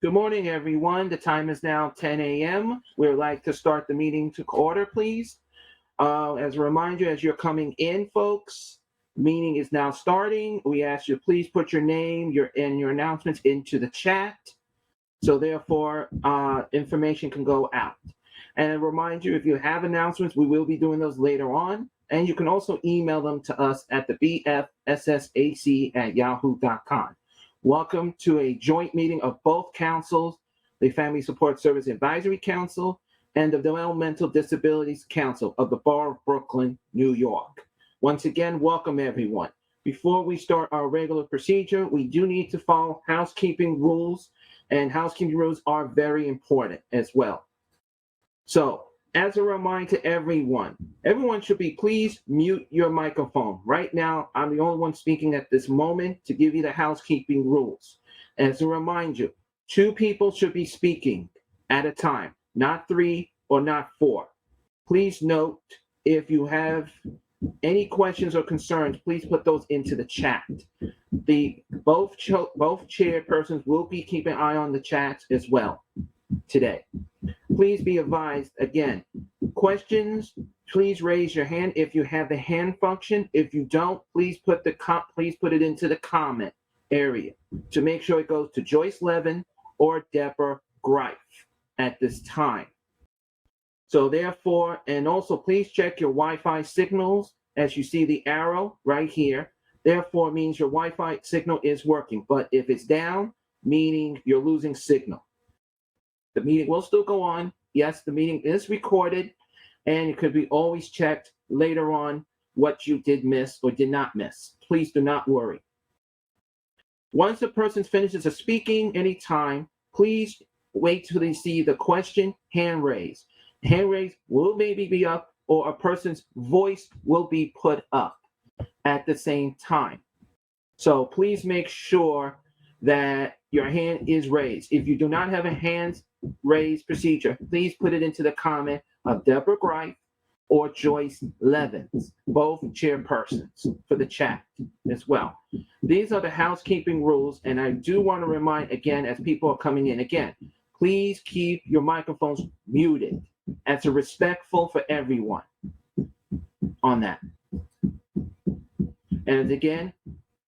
Good morning, everyone. The time is now 10 a.m. We'd like to start the meeting to order, please. As a reminder, as you're coming in, folks, meeting is now starting. We ask you please put your name and your announcements into the chat, so therefore information can go out. And a reminder, if you have announcements, we will be doing those later on. And you can also email them to us at the BFSSAC@yahoo.com. Welcome to a joint meeting of both councils, the Family Support Service Advisory Council and the Developmental Disabilities Council of the Borough of Brooklyn, New York. Once again, welcome everyone. Before we start our regular procedure, we do need to follow housekeeping rules, and housekeeping rules are very important as well. So, as a reminder to everyone should be please mute your microphone. Right now, I'm the only one speaking at this moment to give you the housekeeping rules. As a reminder, 2 people should be speaking at a time, not 3 or not 4. Please note, if you have any questions or concerns, please put those into the chat. Both chairpersons will be keeping an eye on the chat as well today. Please be advised, again, questions, please raise your hand if you have the hand function. If you don't, please put it into the comment area to make sure it goes to Joyce Levin or Deborah Greif at this time. So therefore, and also please check your Wi-Fi signals as you see the arrow right here. Therefore means your Wi-Fi signal is working, but if it's down, meaning you're losing signal. The meeting will still go on. Yes, the meeting is recorded, and it could be always checked later on what you did miss or did not miss. Please do not worry. Once the person finishes speaking anytime, please wait till they see the question hand raised. Hand raised will maybe be up, or a person's voice will be put up at the same time. So please make sure that your hand is raised. If you do not have a hand raised procedure, please put it into the comment of Deborah Greif or Joyce Levins, both chairpersons for the chat as well. These are the housekeeping rules, and I do want to remind again, as people are coming in again, please keep your microphones muted. That's respectful for everyone on that. And again,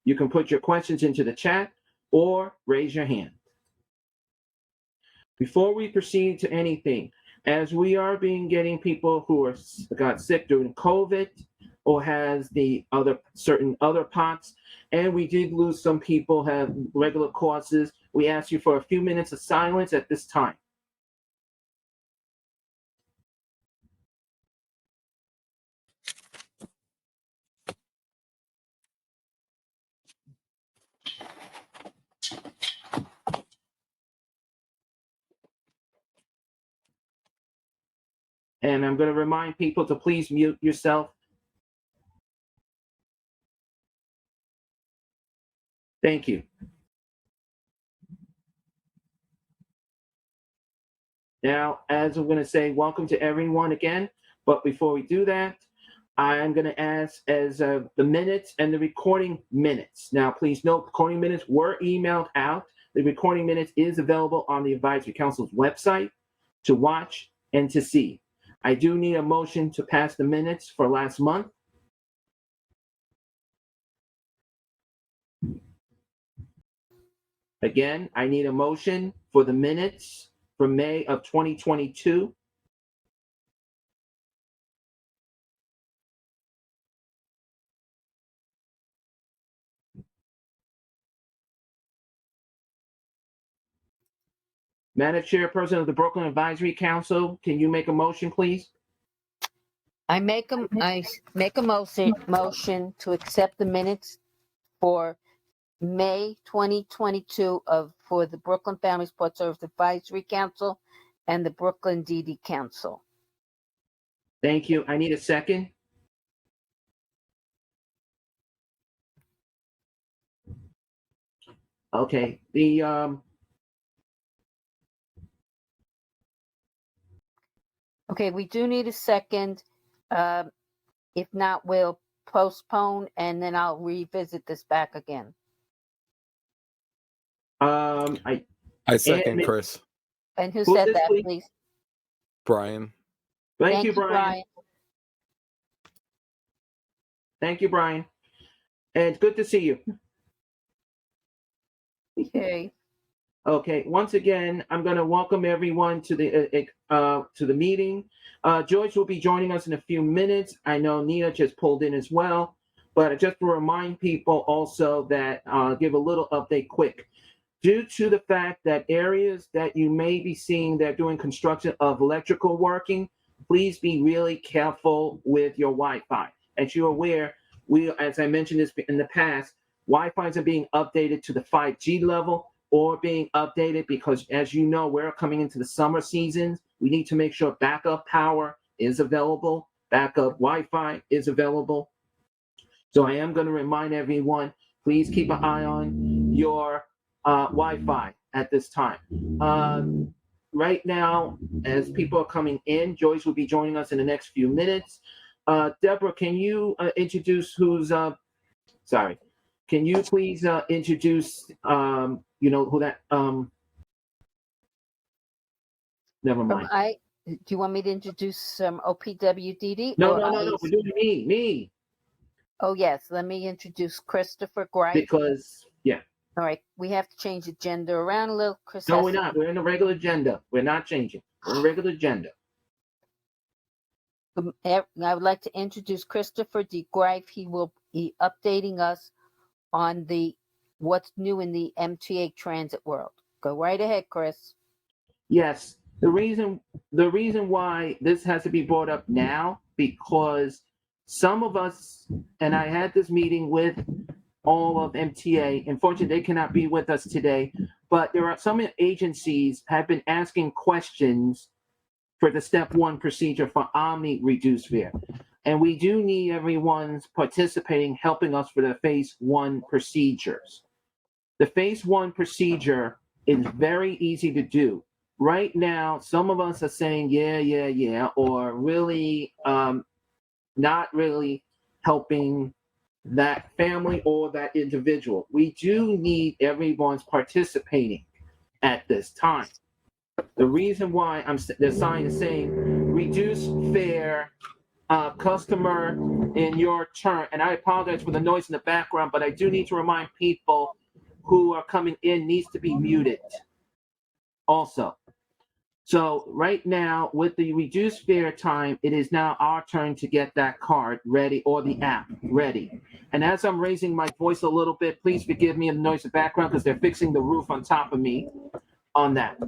you can put your questions into the chat or raise your hand. Before we proceed to anything, as we are getting people who got sick during COVID or has the certain other pots, and we did lose some people have regular causes, we ask you for a few minutes of silence at this time. And I'm going to remind people to please mute yourself. Thank you. Now, as I'm going to say, welcome to everyone again. But before we do that, I'm going to ask as the minutes and the recording minutes. Now, please note, recording minutes were emailed out. The recording minutes is available on the Advisory Council's website to watch and to see. I do need a motion to pass the minutes for last month. Again, I need a motion for the minutes for May of 2022. Madam Chairperson of the Brooklyn Advisory Council, can you make a motion, please? I make a motion to accept the minutes for May 2022 for the Brooklyn Family Support Service Advisory Council and the Brooklyn DD Council. Thank you. I need a second. Okay. Okay, we do need a second. If not, we'll postpone and then I'll revisit this back again. I second And Chris. And who who's said this, that, please? please? Brian. Thank you, Brian. Thank you, Brian. And it's good to see you. Okay. Okay, once again, I'm going to welcome everyone to the meeting. George will be joining us in a few minutes. I know Nina just pulled in as well, but just to remind people also that give a little update quick. Due to the fact that areas that you may be seeing that are doing construction of electrical working, please be really careful with your Wi-Fi. As you're aware, as I mentioned this in the past, Wi-Fi's are being updated to the 5G level or being updated because, as you know, we're coming into the summer seasons. We need to make sure backup power is available, backup Wi-Fi is available. So I am going to remind everyone, please keep an eye on your Wi-Fi at this time. Right now, as people are coming in, Joyce will be joining us in the next few minutes. Deborah, can you introduce sorry. Can you please introduce, who that, never mind. Do you want me to introduce OPWDD? No, or we're doing me. Oh, yes. Let me introduce Christopher Gripe. Because, yeah. All right. We have to change the agenda around a little. Chris No, has we're to- not. We're in the regular agenda. We're not changing. We're in the regular agenda. I would like to introduce Christopher D. Gripe. He will be updating us on what's new in the MTA transit world. Go right ahead, Chris. Yes. The reason why this has to be brought up now, because some of us, and I had this meeting with all of MTA. Unfortunately, they cannot be with us today, but there are some agencies have been asking questions for the step 1 procedure for Omni reduced fare. And we do need everyone's participating, helping us for the phase 1 procedures. The phase 1 procedure is very easy to do. Right now, some of us are saying, yeah, or really not really helping that family or that individual. We do need everyone's participating at this time. The reason why the sign is saying reduce fare, customer in your turn, and I apologize for the noise in the background, but I do need to remind people who are coming in needs to be muted also. So right now, with the reduced fare time, it is now our turn to get that card ready or the app ready. And as I'm raising my voice a little bit, please forgive me in the noise in the background because they're fixing the roof on top of me on that.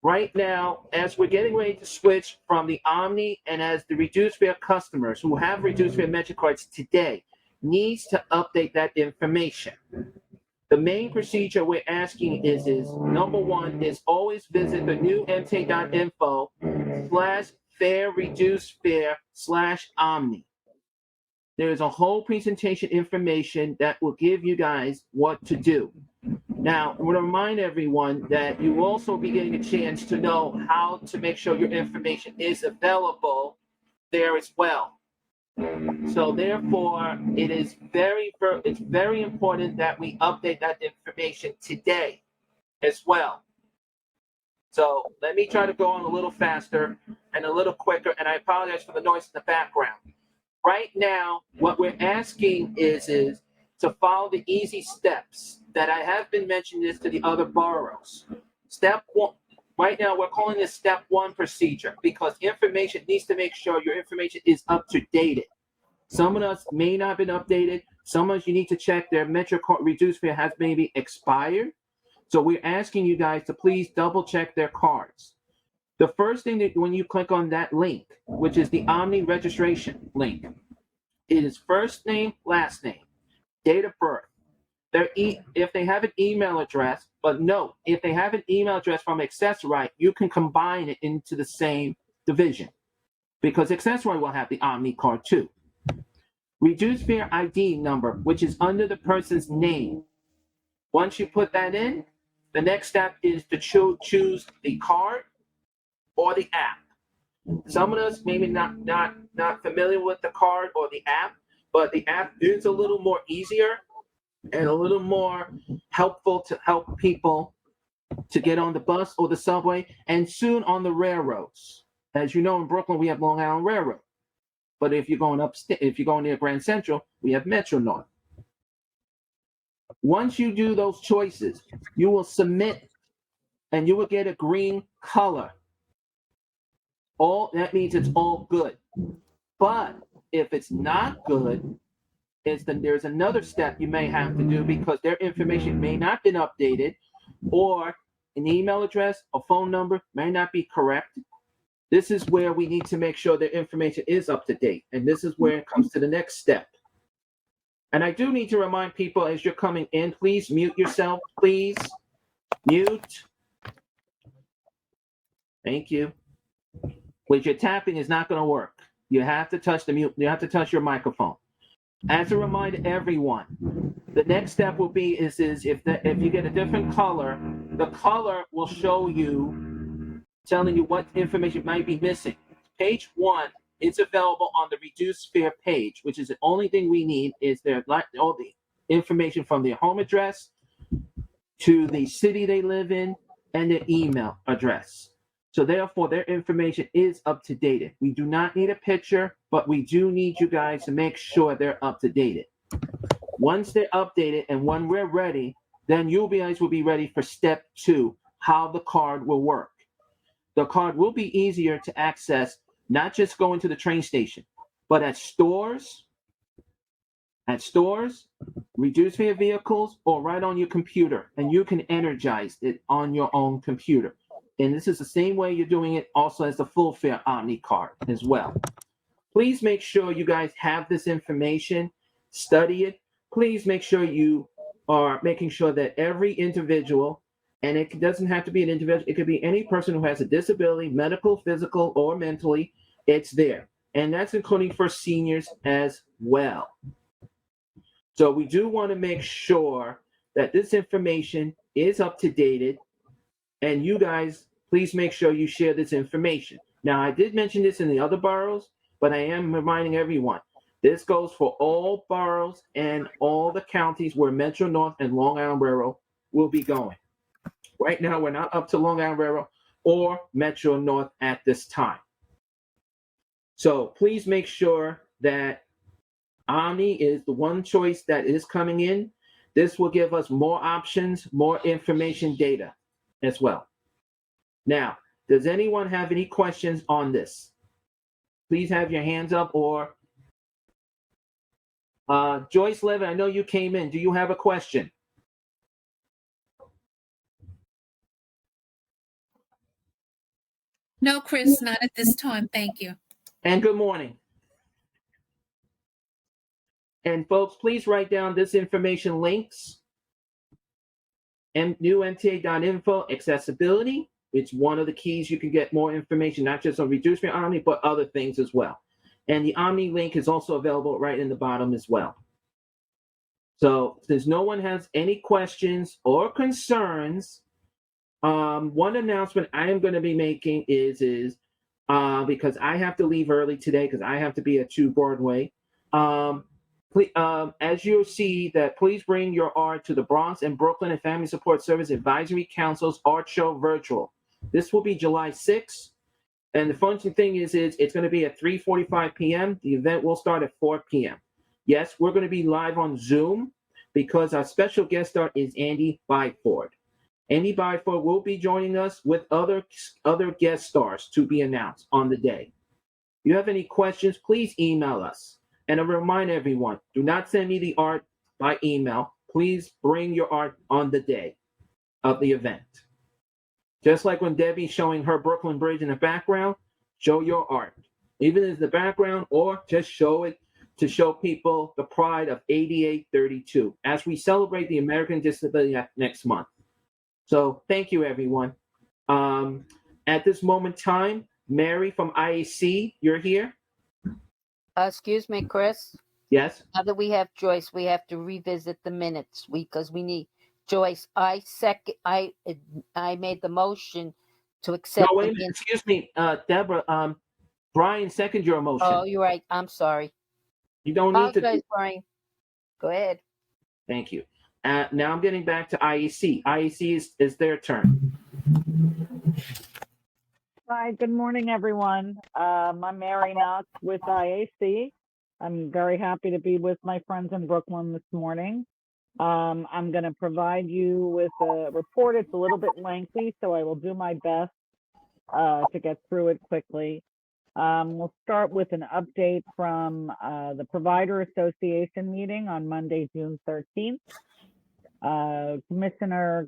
Right now, as we're getting ready to switch from the Omni and as the reduced fare customers who have reduced fare Metro cards today needs to update that information. The main procedure we're asking is number 1 is always visit the new mta.info/fare reduced fare/Omni. There is a whole presentation information that will give you guys what to do. Now, I want to remind everyone that you will also be getting a chance to know how to make sure your information is available there as well. So therefore, it's very important that we update that information today as well. So let me try to go on a little faster and a little quicker, and I apologize for the noise in the background. Right now, what we're asking is to follow the easy steps that I have been mentioning this to the other boroughs. Step 1, right now we're calling this step 1 procedure because information needs to make sure your information is up to date. Some of us may not have been updated. Some of us you need to check their Metro card reduced fare has maybe expired. So we're asking you guys to please double check their cards. The first thing that when you click on that link, which is the Omni registration link, it is first name, last name, date of birth. If they have an email address, but note, if they have an email address from Accessorite, you can combine it into the same division because Accessorite will have the Omni card too. Reduced fare ID number, which is under the person's name. Once you put that in, the next step is to choose the card or the app. Some of us maybe not familiar with the card or the app, but the app is a little more easier and a little more helpful to help people to get on the bus or the subway, and soon on the railroads. As you know, in Brooklyn, we have Long Island Railroad. But if you're going if you're going near Grand Central, we have Metro North. Once you do those choices, you will submit and you will get a green color. All that means it's all good. But if it's not good, there's another step you may have to do because their information may not have been updated, or an email address or phone number may not be correct. This is where we need to make sure their information is up to date. And this is where it comes to the next step. And I do need to remind people as you're coming in, please mute yourself, please. Mute. Thank you. With your tapping is not going to work. You have to touch the mute. You have to touch your microphone. As a reminder, everyone, the next step will be if you get a different color, the color will show you, telling you what information might be missing. Page 1 is available on the reduced fare page, which is the only thing we need is all the information from their home address to the city they live in and their email address. So therefore, their information is up to date. We do not need a picture, but we do need you guys to make sure they're up to date. Once they're updated and when we're ready, then you guys will be ready for step 2, how the card will work. The card will be easier to access, not just going to the train station, but at stores, reduced fare vehicles, or right on your computer, and you can energize it on your own computer. And this is the same way you're doing it also as the full fare Omni card as well. Please make sure you guys have this information, study it. Please make sure you are making sure that every individual, and it doesn't have to be an individual, it could be any person who has a disability, medical, physical, or mentally, it's there. And that's including for seniors as well. So we do want to make sure that this information is up to date, and you guys, please make sure you share this information. Now, I did mention this in the other boroughs, but I am reminding everyone, this goes for all boroughs and all the counties where Metro North and Long Island Railroad will be going. Right now, we're not up to Long Island Railroad or Metro North at this time. So please make sure that Omni is the one choice that is coming in. This will give us more options, more information data as well. Now, does anyone have any questions on this? Please have your hands up, or Joyce Levin, I know you came in. Do you have a question? No, Chris, not at this time. Thank you. And good morning. And folks, please write down this information links. newmta.info accessibility. It's one of the keys you can get more information, not just on reduced fare Omni, but other things as well. And the Omni link is also available right in the bottom as well. So since no one has any questions or concerns, one announcement I am going to be making is because I have to leave early today because I have to be at 2 Broadway. As you'll see, that please bring your art to the Bronx and Brooklyn and Family Support Service Advisory Council's Art Show Virtual. This will be July 6th. And the fun thing is it's going to be at 3:45 p.m. The event will start at 4 p.m. Yes, we're going to be live on Zoom because our special guest star is Andy Byford. Andy Byford will be joining us with other guest stars to be announced on the day. If you have any questions, please email us. And I remind everyone, do not send me the art by email. Please bring your art on the day of the event. Just like when Debbie's showing her Brooklyn Bridge in the background, show your art. Even in the background, or just show it to show people the pride of 8832 as we celebrate the American Disability Act next month. So thank you, everyone. At this moment in time, Mary from IAC, you're here? Excuse me, Chris. Yes? Now that we have Joyce, we have to revisit the minutes because we need Joyce. I made the motion to accept. No, wait a minute. Excuse me, Deborah. Brian, second your motion. Oh, you're right. I'm sorry. You don't need to. Apologize, Brian. Go ahead. Thank you. Now I'm getting back to IEC. IEC is their turn. Hi, good morning, everyone. I'm Mary Knox with IAC. I'm very happy to be with my friends in Brooklyn this morning. I'm going to provide you with a report. It's a little bit lengthy, so I will do my best to get through it quickly. We'll start with an update from the Provider Association meeting on Monday, June 13th. Commissioner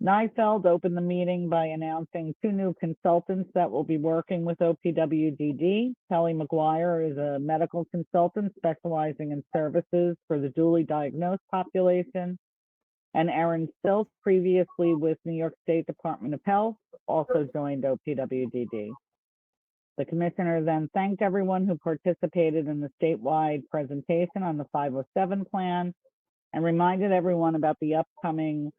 Neifeld opened the meeting by announcing 2 new consultants that will be working with OPWDD. Kelly McGuire is a medical consultant specializing in services for the duly diagnosed population. And Erin Silk, previously with New York State Department of Health, also joined OPWDD. The commissioner then thanked everyone who participated in the statewide presentation on the 507 plan and reminded everyone about the upcoming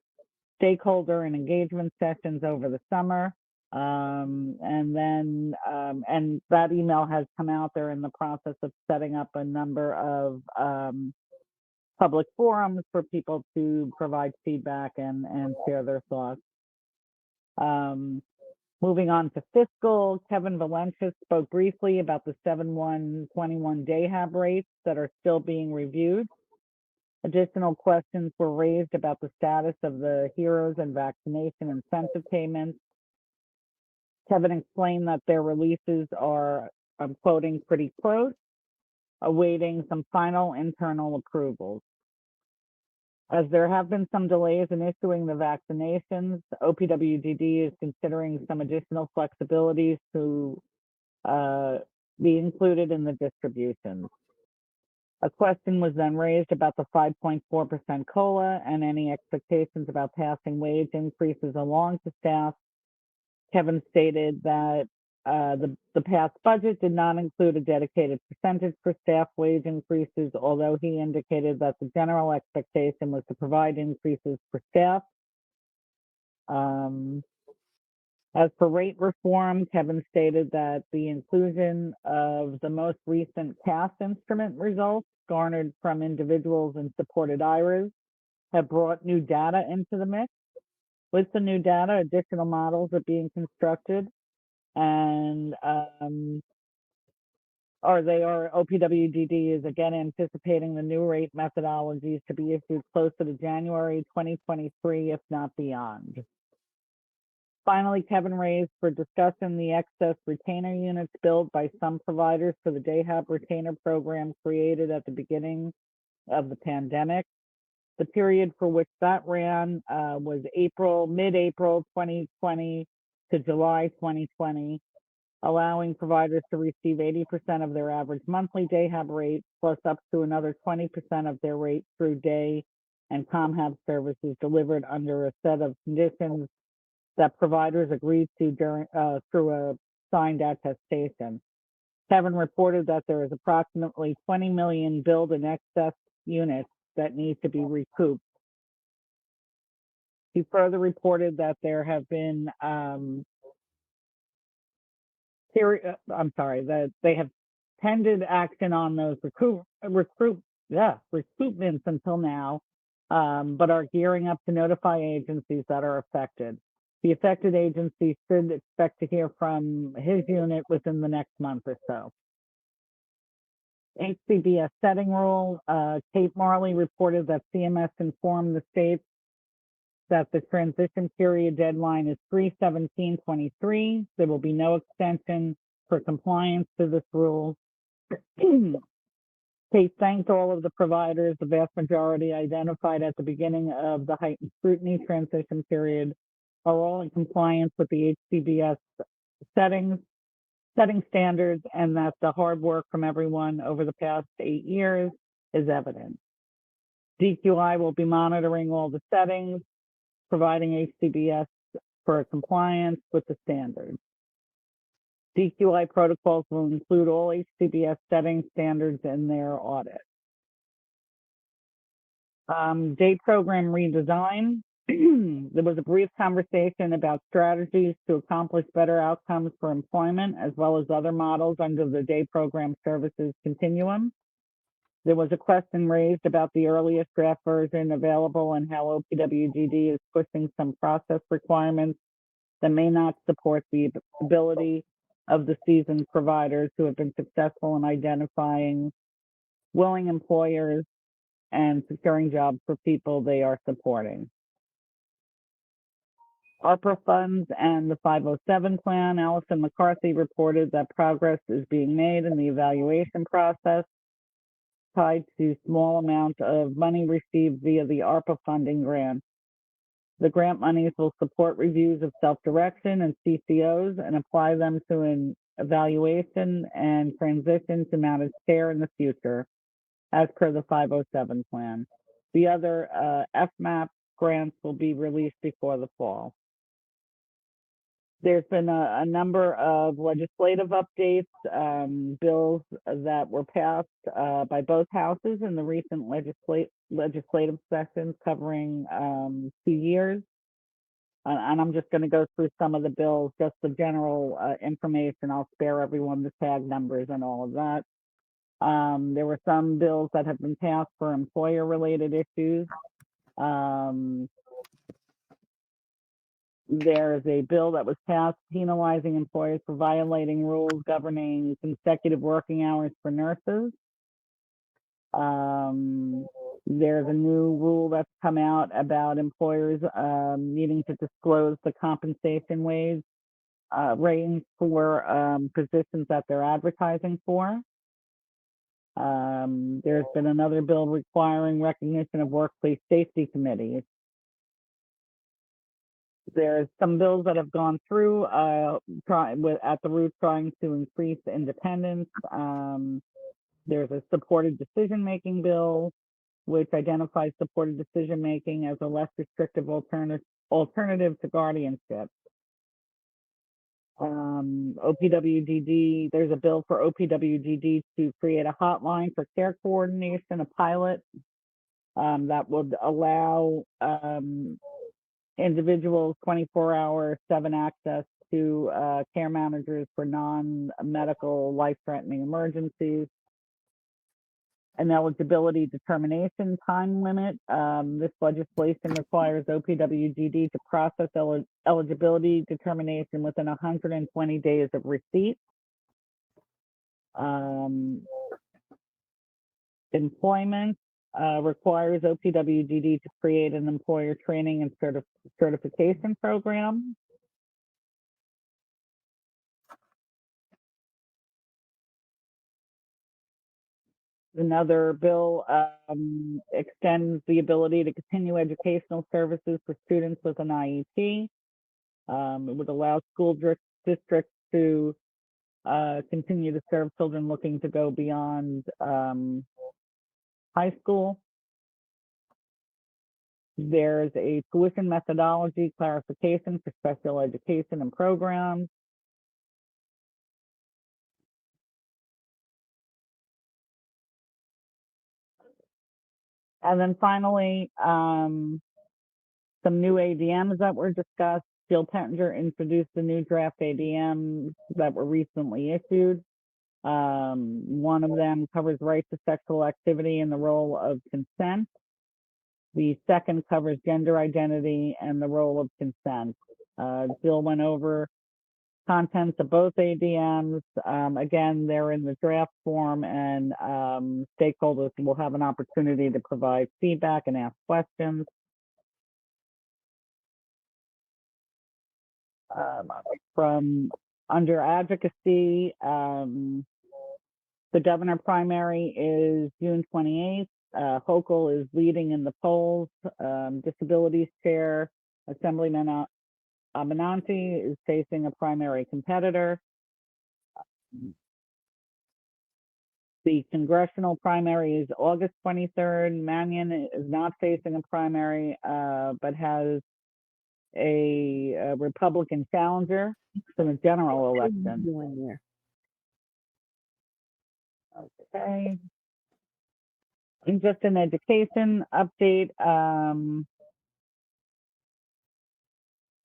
stakeholder and engagement sessions over the summer. And that email has come out. They're in the process of setting up a number of public forums for people to provide feedback and share their thoughts. Moving on to fiscal, Kevin Valencia spoke briefly about the 7/1/21 DAHAB rates that are still being reviewed. Additional questions were raised about the status of the HEROES and vaccination incentive payments. Kevin explained that their releases are, I'm quoting, pretty close, awaiting some final internal approvals. As there have been some delays in issuing the vaccinations, OPWDD is considering some additional flexibilities to be included in the distributions. A question was then raised about the 5.4% COLA and any expectations about passing wage increases along to staff. Kevin stated that the past budget did not include a dedicated percentage for staff wage increases, although he indicated that the general expectation was to provide increases for staff. As for rate reform, Kevin stated that the inclusion of the most recent CAS instrument results garnered from individuals and supported IRAs have brought new data into the mix. With the new data, additional models are being constructed, and OPWDD is again anticipating the new rate methodologies to be issued closer to January 2023, if not beyond. Finally, Kevin raised for discussion the excess retainer units billed by some providers for the DAHAB retainer program created at the beginning of the pandemic. The period for which that ran was mid-April 2020 to July 2020, allowing providers to receive 80% of their average monthly DAHAB rate, plus up to another 20% of their rate through day and ComHab services delivered under a set of conditions that providers agreed to through a signed attestation. Kevin reported that there is approximately 20 million billed in excess units that need to be recouped. He further reported that there have been that they have pended action on those recoupments until now, but are gearing up to notify agencies that are affected. The affected agency should expect to hear from his unit within the next month or so. HCBS setting rule, Kate Marley reported that CMS informed the states that the transition period deadline is 3/17/23. There will be no extension for compliance to this rule. Kate thanked all of the providers, the vast majority identified at the beginning of the heightened scrutiny transition period are all in compliance with the HCBS setting standards, and that the hard work from everyone over the past 8 years is evident. DQI will be monitoring all the settings, providing HCBS for compliance with the standards. DQI protocols will include all HCBS setting standards in their audit. Day program redesign. There was a brief conversation about strategies to accomplish better outcomes for employment, as well as other models under the day program services continuum. There was a question raised about the earliest draft version available and how OPWGD is pushing some process requirements that may not support the ability of the seasoned providers who have been successful in identifying willing employers and securing jobs for people they are supporting. ARPA funds and the 507 plan. Allison McCarthy reported that progress is being made in the evaluation process tied to small amount of money received via the ARPA funding grant. The grant monies will support reviews of self-direction and CCOs and apply them to an evaluation and transition to managed care in the future, as per the 507 plan. The other FMAP grants will be released before the fall. There's been a number of legislative updates, bills that were passed by both houses in the recent legislative sessions covering 2 years. And I'm just going to go through some of the bills, just the general information. I'll spare everyone the tag numbers and all of that. There were some bills that have been passed for employer-related issues. There's a bill that was passed penalizing employers for violating rules governing consecutive working hours for nurses. There's a new rule that's come out about employers needing to disclose the compensation wage range for positions that they're advertising for. There's been another bill requiring recognition of workplace safety committees. There's some bills that have gone through at the root trying to increase independence. There's a supported decision-making bill, which identifies supported decision-making as a less restrictive alternative to guardianship. OPWGD, there's a bill for OPWGD to create a hotline for care coordination, a pilot that would allow individuals 24-hour, 7 access to care managers for non-medical life-threatening emergencies. An eligibility determination time limit. This legislation requires OPWGD to process eligibility determination within 120 days of receipt. Employment requires OPWGD to create an employer training and certification program. Another bill extends the ability to continue educational services for students with an IEP. It would allow school districts to continue to serve children looking to go beyond high school. There's a tuition methodology clarification for special education and programs. And then finally, some new ADMs that were discussed. Jill Pettinger introduced the new draft ADMs that were recently issued. One of them covers right to sexual activity and the role of consent. The second covers gender identity and the role of consent. Jill went over contents of both ADMs. Again, they're in the draft form, and stakeholders will have an opportunity to provide feedback and ask questions. From under advocacy, the governor primary is June 28th. Hochul is leading in the polls. Disabilities chair, Assemblyman Abenanti, is facing a primary competitor. The congressional primary is August 23rd. Mannion is not facing a primary, but has a Republican challenger for the general election. Okay. And just an education update.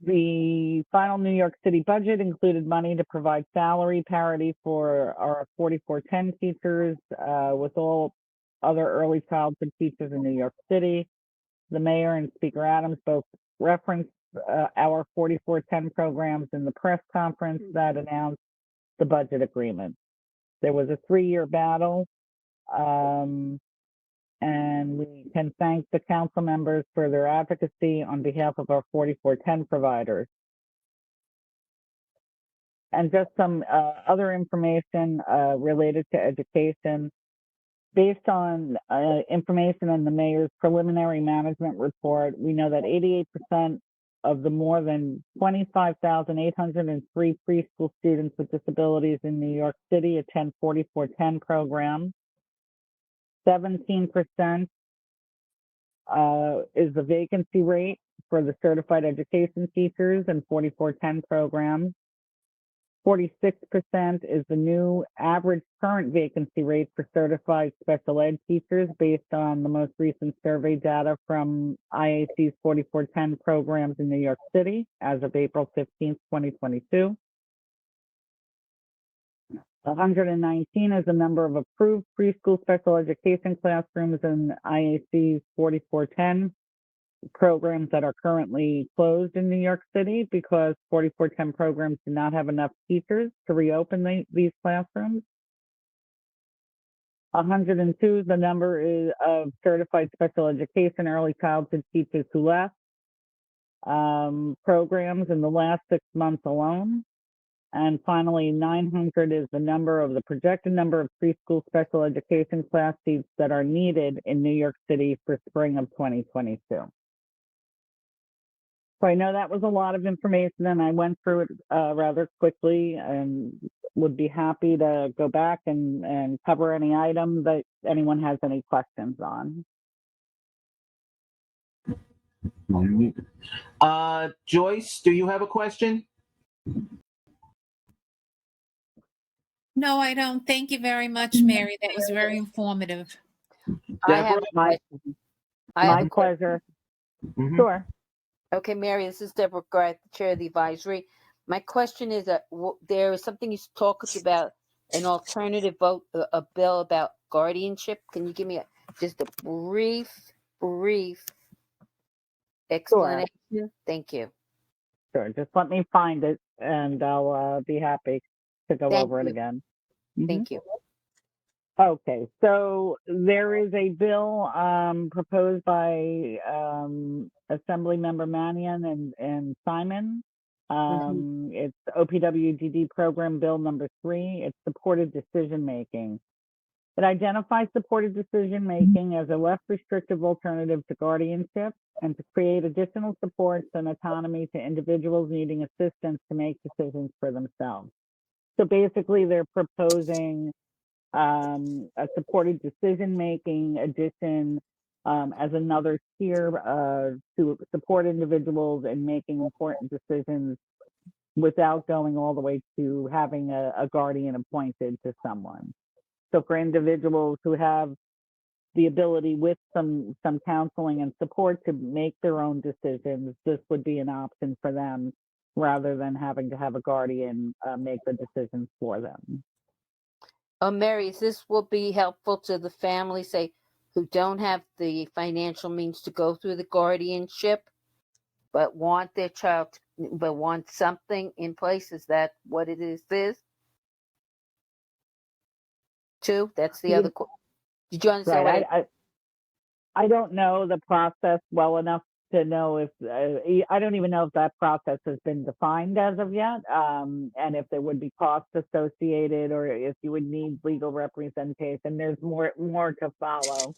The final New York City budget included money to provide salary parity for our 4410 teachers, with all other early childhood teachers in New York City. The mayor and Speaker Adams both referenced our 4410 programs in the press conference that announced the budget agreement. There was a 3-year battle, and we can thank the council members for their advocacy on behalf of our 4410 providers. And just some other information related to education. Based on information in the mayor's preliminary management report, we know that 88% of the more than 25,803 preschool students with disabilities in New York City attend 4410 programs. 17% is the vacancy rate for the certified education teachers in 4410 programs. 46% is the new average current vacancy rate for certified special ed teachers based on the most recent survey data from IAC's 4410 programs in New York City as of April 15th, 2022. 119 is the number of approved preschool special education classrooms in IAC's 4410 programs that are currently closed in New York City because 4410 programs do not have enough teachers to reopen these classrooms. 102 is the number of certified special education early childhood teachers who left programs in the last 6 months alone. And finally, 900 is the projected number of preschool special education class seats that are needed in New York City for spring of 2022. So I know that was a lot of information and I went through it rather quickly and would be happy to go back and cover any item that anyone has any questions on. Joyce, do you have a question? No, I don't. Thank you very much, Mary. That was very informative. I have Deborah? a question. I have My a question. pleasure. Mhm. Sure. Okay, Mary, this is Deborah Garth, Chair of the Advisory. My question is that there is something you talked about, an alternative vote, a bill about guardianship. Can you give me just a brief explanation? Thank you. Sure. Just let me find it and I'll be happy to go Thank over it you. again. Thank you. Okay, so there is a bill proposed by Assembly Member Mannion and Simon. It's OPWDD Program Bill number 3. It's supported decision making. It identifies supported decision making as a less restrictive alternative to guardianship and to create additional supports and autonomy to individuals needing assistance to make decisions for themselves. So basically, they're proposing a supported decision-making addition as another tier to support individuals in making important decisions without going all the way to having a guardian appointed to someone. So for individuals who have the ability with some counseling and support to make their own decisions, this would be an option for them rather than having to have a guardian make the decisions for them. Mary, this will be helpful to the families, say, who don't have the financial means to go through the guardianship, but want their child, but want something in place. Is that what it is? Too? That's the other. Did you understand Right. what I don't know the process well enough to know if I don't even know if that process has been defined as of yet, and if there would be costs associated or if you would need legal representation. There's more to follow.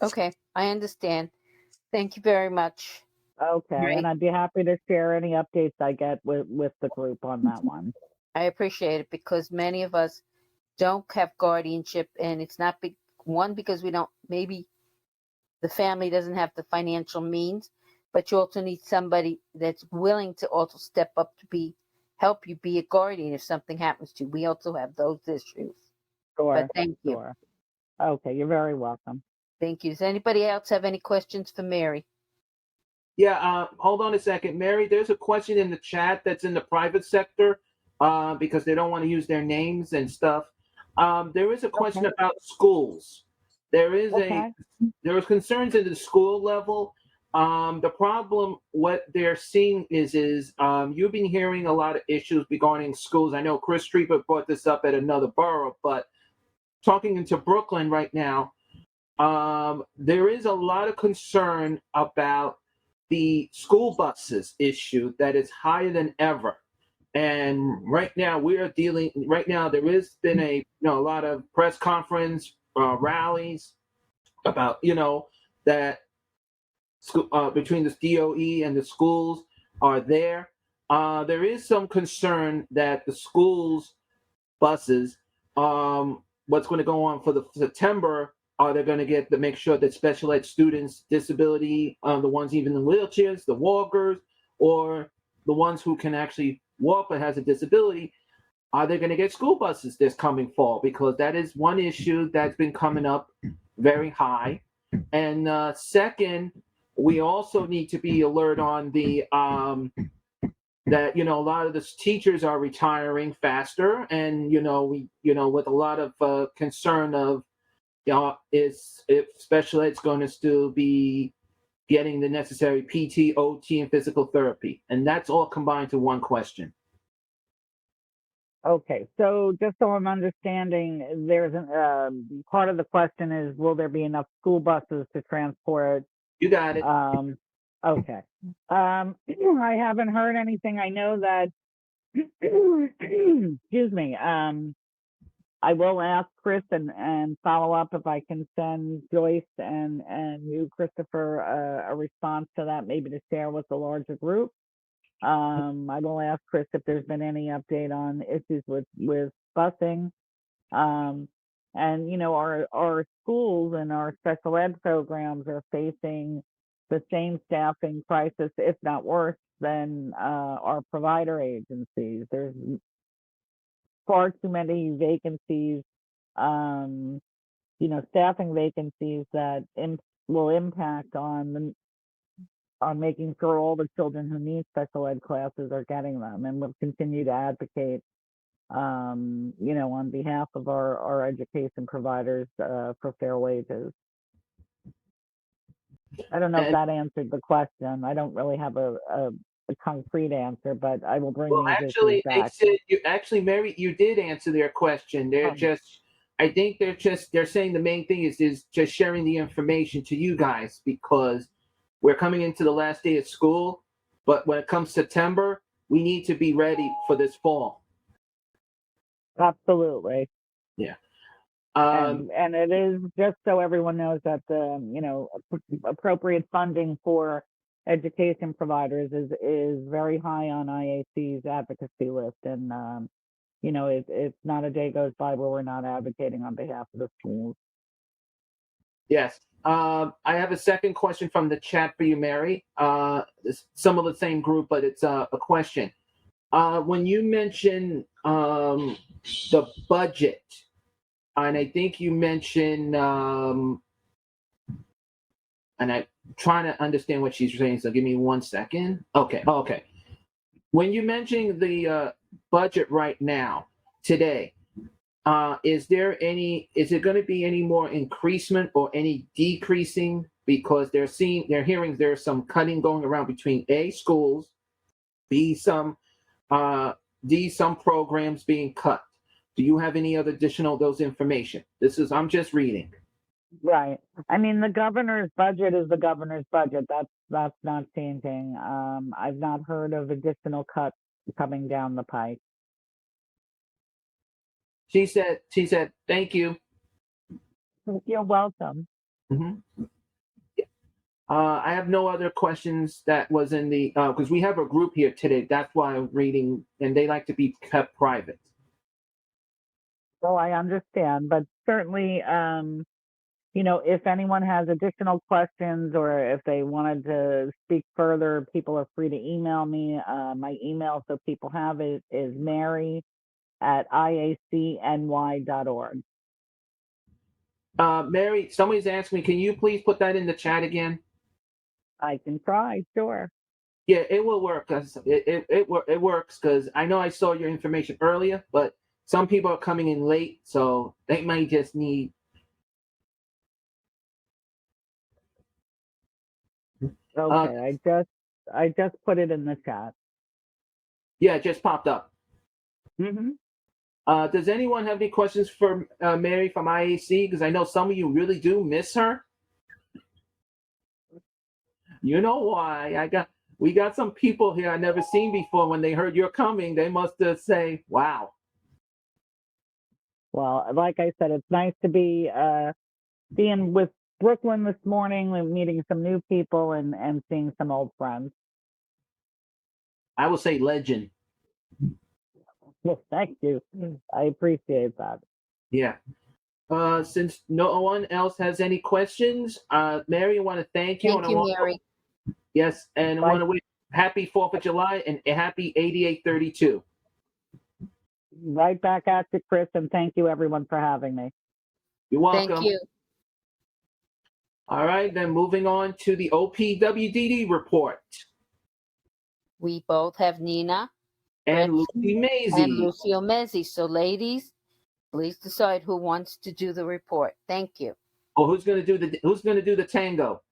Okay, I understand. Thank you very much. Okay, Right. and I'd be happy to share any updates I get with the group on that one. I appreciate it because many of us don't have guardianship, and it's not one because we don't, maybe the family doesn't have the financial means, but you also need somebody that's willing to also step up to help you be a guardian if something happens to you. We also have those issues. Sure. But thank you. Sure. Okay, you're very welcome. Thank you. Does anybody else have any questions for Mary? Yeah, hold on a second. Mary, there's a question in the chat that's in the private sector because they don't want to use their names and stuff. There is a question about schools. there is Okay. there was concerns at the school level. The problem, what they're seeing is you've been hearing a lot of issues regarding schools. I know Chris Streeter brought this up at another borough, but talking into Brooklyn right now, there is a lot of concern about the school buses issue that is higher than ever. And right now we are dealing. Right now there has been a lot of press conference rallies about that between the DOE and the schools are there. There is some concern that the schools buses, what's going to go on for the September, are they going to get to make sure that special ed students, disability, the ones even in wheelchairs, the walkers, or the ones who can actually walk but has a disability, are they going to get school buses this coming fall? Because that is one issue that's been coming up very high. And second, we also need to be alert on the that a lot of the teachers are retiring faster, and we with a lot of concern of is if special ed's going to still be getting the necessary PT, OT, and physical therapy, and that's all combined to one question. Okay, so just so I'm understanding, there's part of the question is, will there be enough school buses to transport? You got it. Okay. I haven't heard anything. I know that, excuse me, I will ask Chris and follow up if I can send Joyce and you, Christopher, a response to that, maybe to share with the larger group. I will ask Chris if there's been any update on issues with busing. And our schools and our special ed programs are facing the same staffing crisis, if not worse, than our provider agencies. There's far too many vacancies, staffing vacancies that will impact on making sure all the children who need special ed classes are getting them, and we'll continue to advocate, on behalf of our education providers for fair wages. I don't know if that answered the question. I don't really have a concrete answer, but I will bring these issues back. Mary, you did answer their question. They're I think they're saying the main thing is just sharing the information to you guys, because we're coming into the last day of school, but when it comes September, we need to be ready for this fall. Absolutely. Yeah. And it is, just so everyone knows, that the appropriate funding for education providers is very high on IAC's advocacy list, and it's not a day goes by where we're not advocating on behalf of the schools. Yes. I have a second question from the chat for you, Mary. Some of the same group, but it's a question. When you mention the budget, and I think you mentioned, and I'm trying to understand what she's saying, so give me 1 second. Okay. When you mention the budget right now, today, is it going to be any more increasement or any decreasing? Because they're hearing there's some cutting going around between A, schools, B, some programs being cut. Do you have any other additional those information? I'm just reading. Right. I mean, the governor's budget is the governor's budget. That's not changing. I've not heard of additional cuts coming down the pike. She said, thank you. You're welcome. Mm-hmm. I have no other questions that was in the, because we have a group here today. That's why I'm reading, and they like to be kept private. So I understand, but certainly, if anyone has additional questions or if they wanted to speak further, people are free to email me. My email, so people have it, is mary@iacny.org. Mary, somebody's asking me, can you please put that in the chat again? I can try, sure. Yeah, it will work. It works, because I know I saw your information earlier, but some people are coming in late, so they might just need Okay, I just put it in the chat. Yeah, it just popped up. Mm-hmm. Does anyone have any questions for Mary from IAC? Because I know some of you really do miss her. You know why? We got some people here I never seen before. When they heard you're coming, they must have say, "Wow." Well, like I said, it's nice to be being with Brooklyn this morning, and meeting some new people and seeing some old friends. I will say legend. Well, thank you. I appreciate that. Yeah. Since no one else has any questions, Mary, I want to thank you. Thank you, Mary. Yes, and I want to wish happy 4th of July and a happy 8832. Right back at you, Chris, and thank you everyone for having me. You're welcome. Thank you. All right, then moving on to the OPWDD report. We both have Nina And Lucy and Mazie. Lucio Mezzi. So, ladies, please decide who wants to do the report. Thank you. Oh, who's gonna do the tango?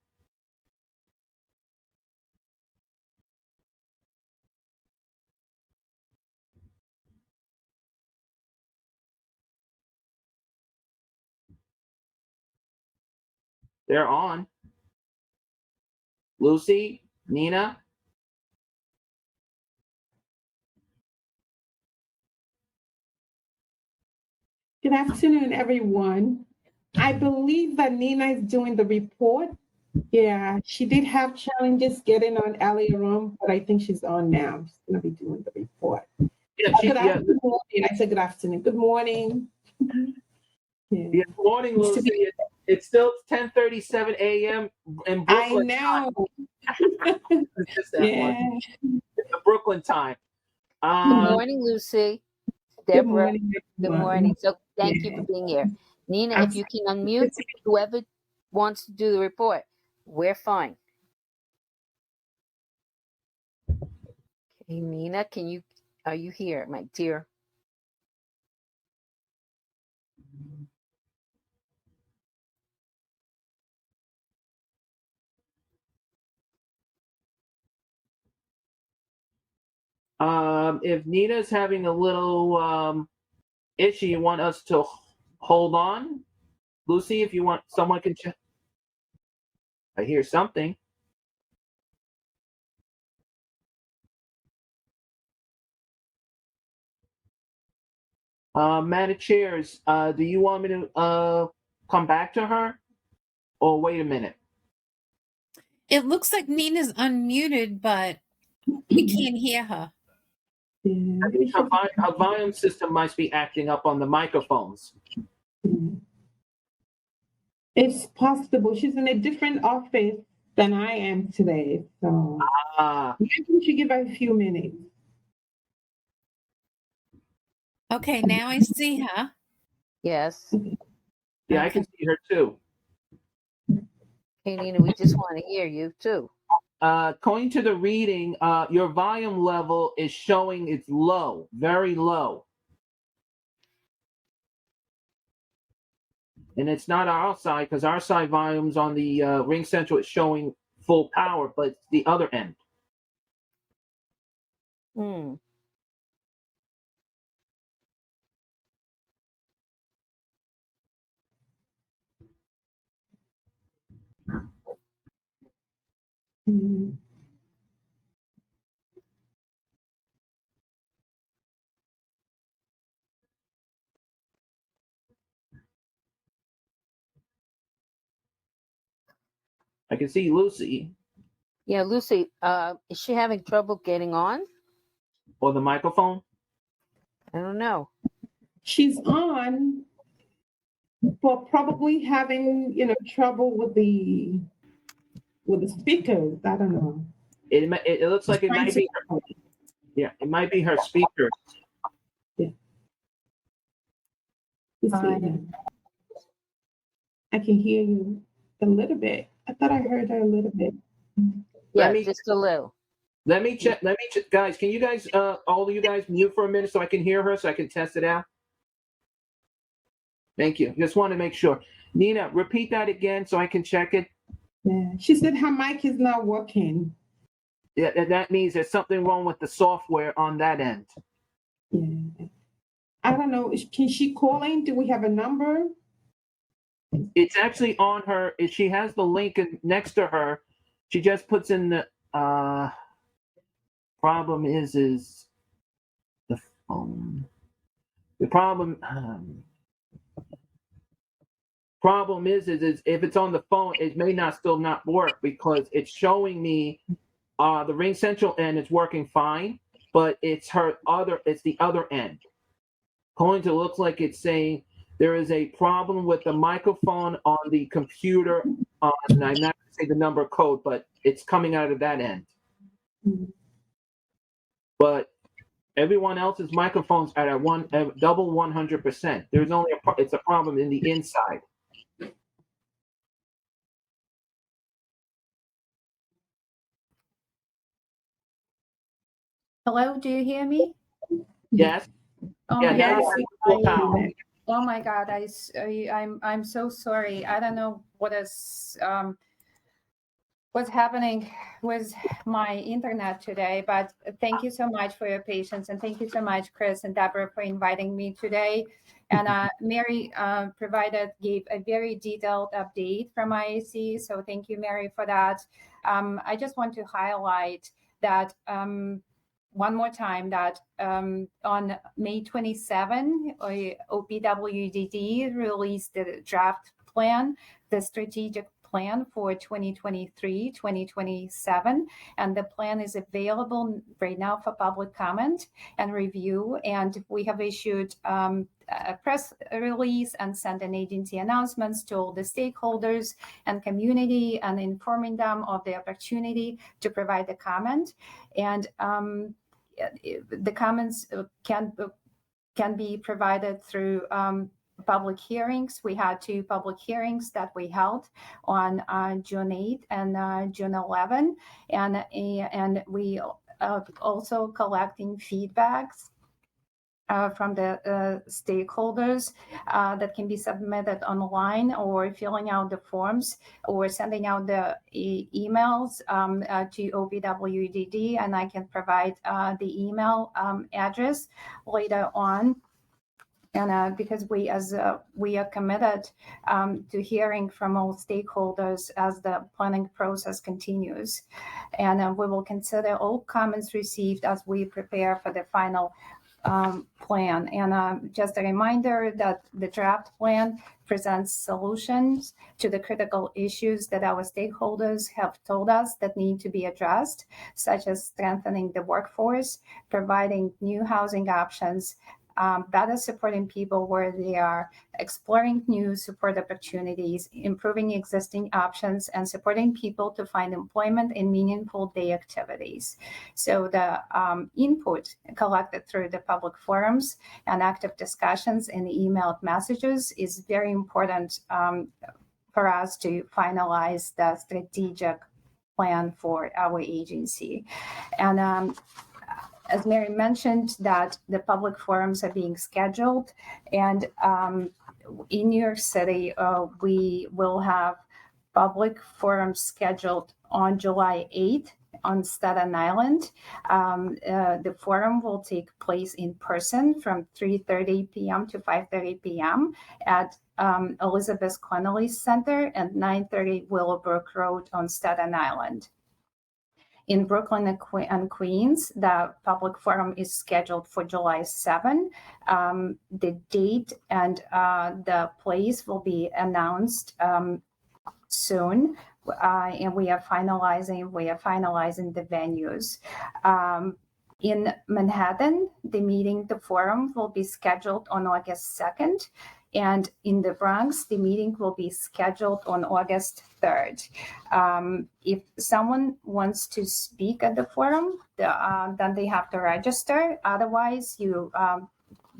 They're on. Lucy, Nina. Good afternoon, everyone. I believe that Nina is doing the report. Yeah, she did have challenges getting on earlier on, but I think she's on now. She's going to be doing the report. Yeah, Good afternoon. I said good afternoon. Good morning. Yeah, good morning, Lucy. It's still 10:37 a.m. in Brooklyn. I know. It's just that one. It's the Brooklyn time. Good morning, Lucy. Deborah. Good morning. Good morning. So thank you for being here. Nina, if you can unmute whoever wants to do the report, we're fine. Okay, Nina, are you here, my dear? If Nina's having a little issue, you want us to hold on? Lucy, if you want, someone can check. I hear something. Madam Chairs, do you want me to come back to her? Or wait a minute. It looks like Nina's unmuted, but we can't hear her. I think her volume system must be acting up on the microphones. It's possible. She's in a different office than I am today. So maybe we should give her a few minutes. Okay, now I see her. Yes. Yeah, I can see her too. Hey, Nina, we just want to hear you too. According to the reading, your volume level is showing it's low, very low. And it's not our side, because our side volumes on the Ring Central is showing full power, but it's the other end. Hmm. I can see Lucy Yeah, Lucy, is she having trouble getting on? or the microphone. I don't know. She's on, but probably having trouble with the speakers. I don't know. It looks like it might be her, it might be her speaker. Yeah. Let's see. I can hear you a little bit. I thought I heard her a little bit. Yeah, just a little. Let me check. Guys, can you guys, all of you guys, mute for a minute so I can hear her, so I can test it out? Thank you. Just want to make sure. Nina, repeat that again so I can check it. Yeah. She said her mic is not working. Yeah, that means there's something wrong with the software on that end. Yeah. I don't know. Can she call in? Do we have a number? It's actually on her. If she has the link next to her, she just puts in the problem is the phone. The problem is if it's on the phone, it may not still not work because it's showing me the Ring Central end is working fine, but it's the other end. Going to look like it's saying there is a problem with the microphone on the computer. And I'm not going to say the number code, but it's coming out of that end. But everyone else's microphones are at double 100%. There's only it's a problem in the inside. Hello, do you hear me? Yes. Oh Yeah. my Now God. you have power. Oh my God, I'm so sorry. I don't know what's happening with my internet today, but thank you so much for your patience, and thank you so much, Chris and Deborah, for inviting me today. And Mary gave a very detailed update from IAC, so thank you, Mary, for that. I just want to highlight that one more time that on May 27, OPWDD released the draft plan, the strategic plan for 2023-2027, and the plan is available right now for public comment and review. And we have issued a press release and sent an agency announcements to all the stakeholders and community, and informing them of the opportunity to provide the comment. And the comments can be provided through public hearings. We had 2 public hearings that we held on June 8 and June 11, and we also collecting feedbacks from the stakeholders that can be submitted online, or filling out the forms, or sending out the emails to OPWDD, and I can provide the email address later on. And because we are committed to hearing from all stakeholders as the planning process continues, and we will consider all comments received as we prepare for the final plan. And just a reminder that the draft plan presents solutions to the critical issues that our stakeholders have told us that need to be addressed, such as strengthening the workforce, providing new housing options, better supporting people where they are, exploring new support opportunities, improving existing options, and supporting people to find employment in meaningful day activities. So the input collected through the public forums and active discussions and emailed messages is very important for us to finalize the strategic plan for our agency. And as Mary mentioned, that the public forums are being scheduled, and in New York City, we will have public forums scheduled on July 8th on Staten Island. The forum will take place in person from 3:30 p.m. to 5:30 p.m. at Elizabeth Connolly Center and 930 Willowbrook Road on Staten Island. In Brooklyn and Queens, the public forum is scheduled for July 7. The date and the place will be announced soon, and we are finalizing the venues. In Manhattan, the forum will be scheduled on August 2nd. And in the Bronx, the meeting will be scheduled on August 3rd. If someone wants to speak at the forum, then they have to register. Otherwise, the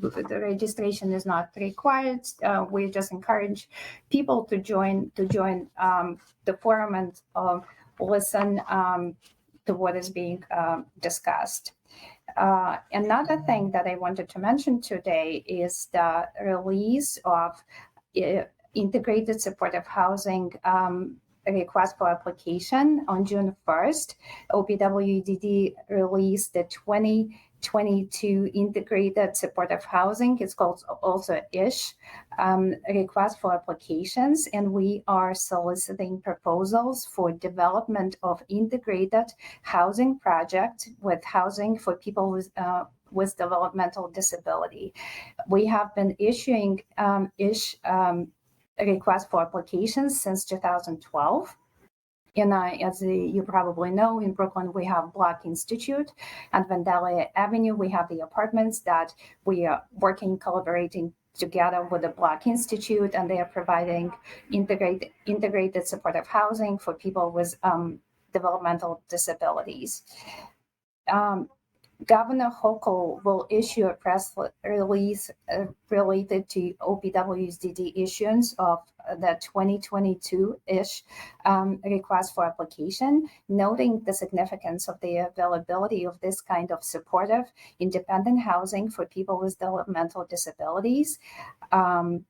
registration is not required. We just encourage people to join the forum and listen to what is being discussed. Another thing that I wanted to mention today is the release of integrated supportive housing request for application on June 1st. OPWDD released the 2022 Integrated Supportive Housing. It's called also ISH request for applications, and we are soliciting proposals for development of integrated housing project with housing for people with developmental disability. We have been issuing ISH request for applications since 2012. And as you probably know, in Brooklyn, we have Block Institute, and Vandalia Avenue, we have the apartments that we are working, collaborating together with the Block Institute, and they are providing integrated supportive housing for people with developmental disabilities. Governor Hochul will issue a press release related to OPWDD issuance of the 2022-ish request for application, noting the significance of the availability of this kind of supportive, independent housing for people with developmental disabilities. The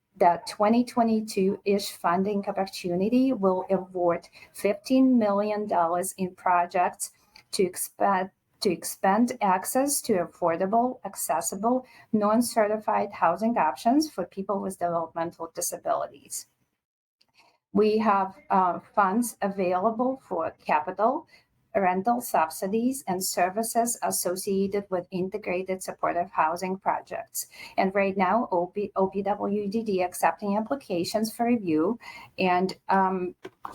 2022-ish funding opportunity will award $15 million in projects to expand access to affordable, accessible, non-certified housing options for people with developmental disabilities. We have funds available for capital, rental subsidies, and services associated with integrated supportive housing projects. And right now, OPWDD accepting applications for review and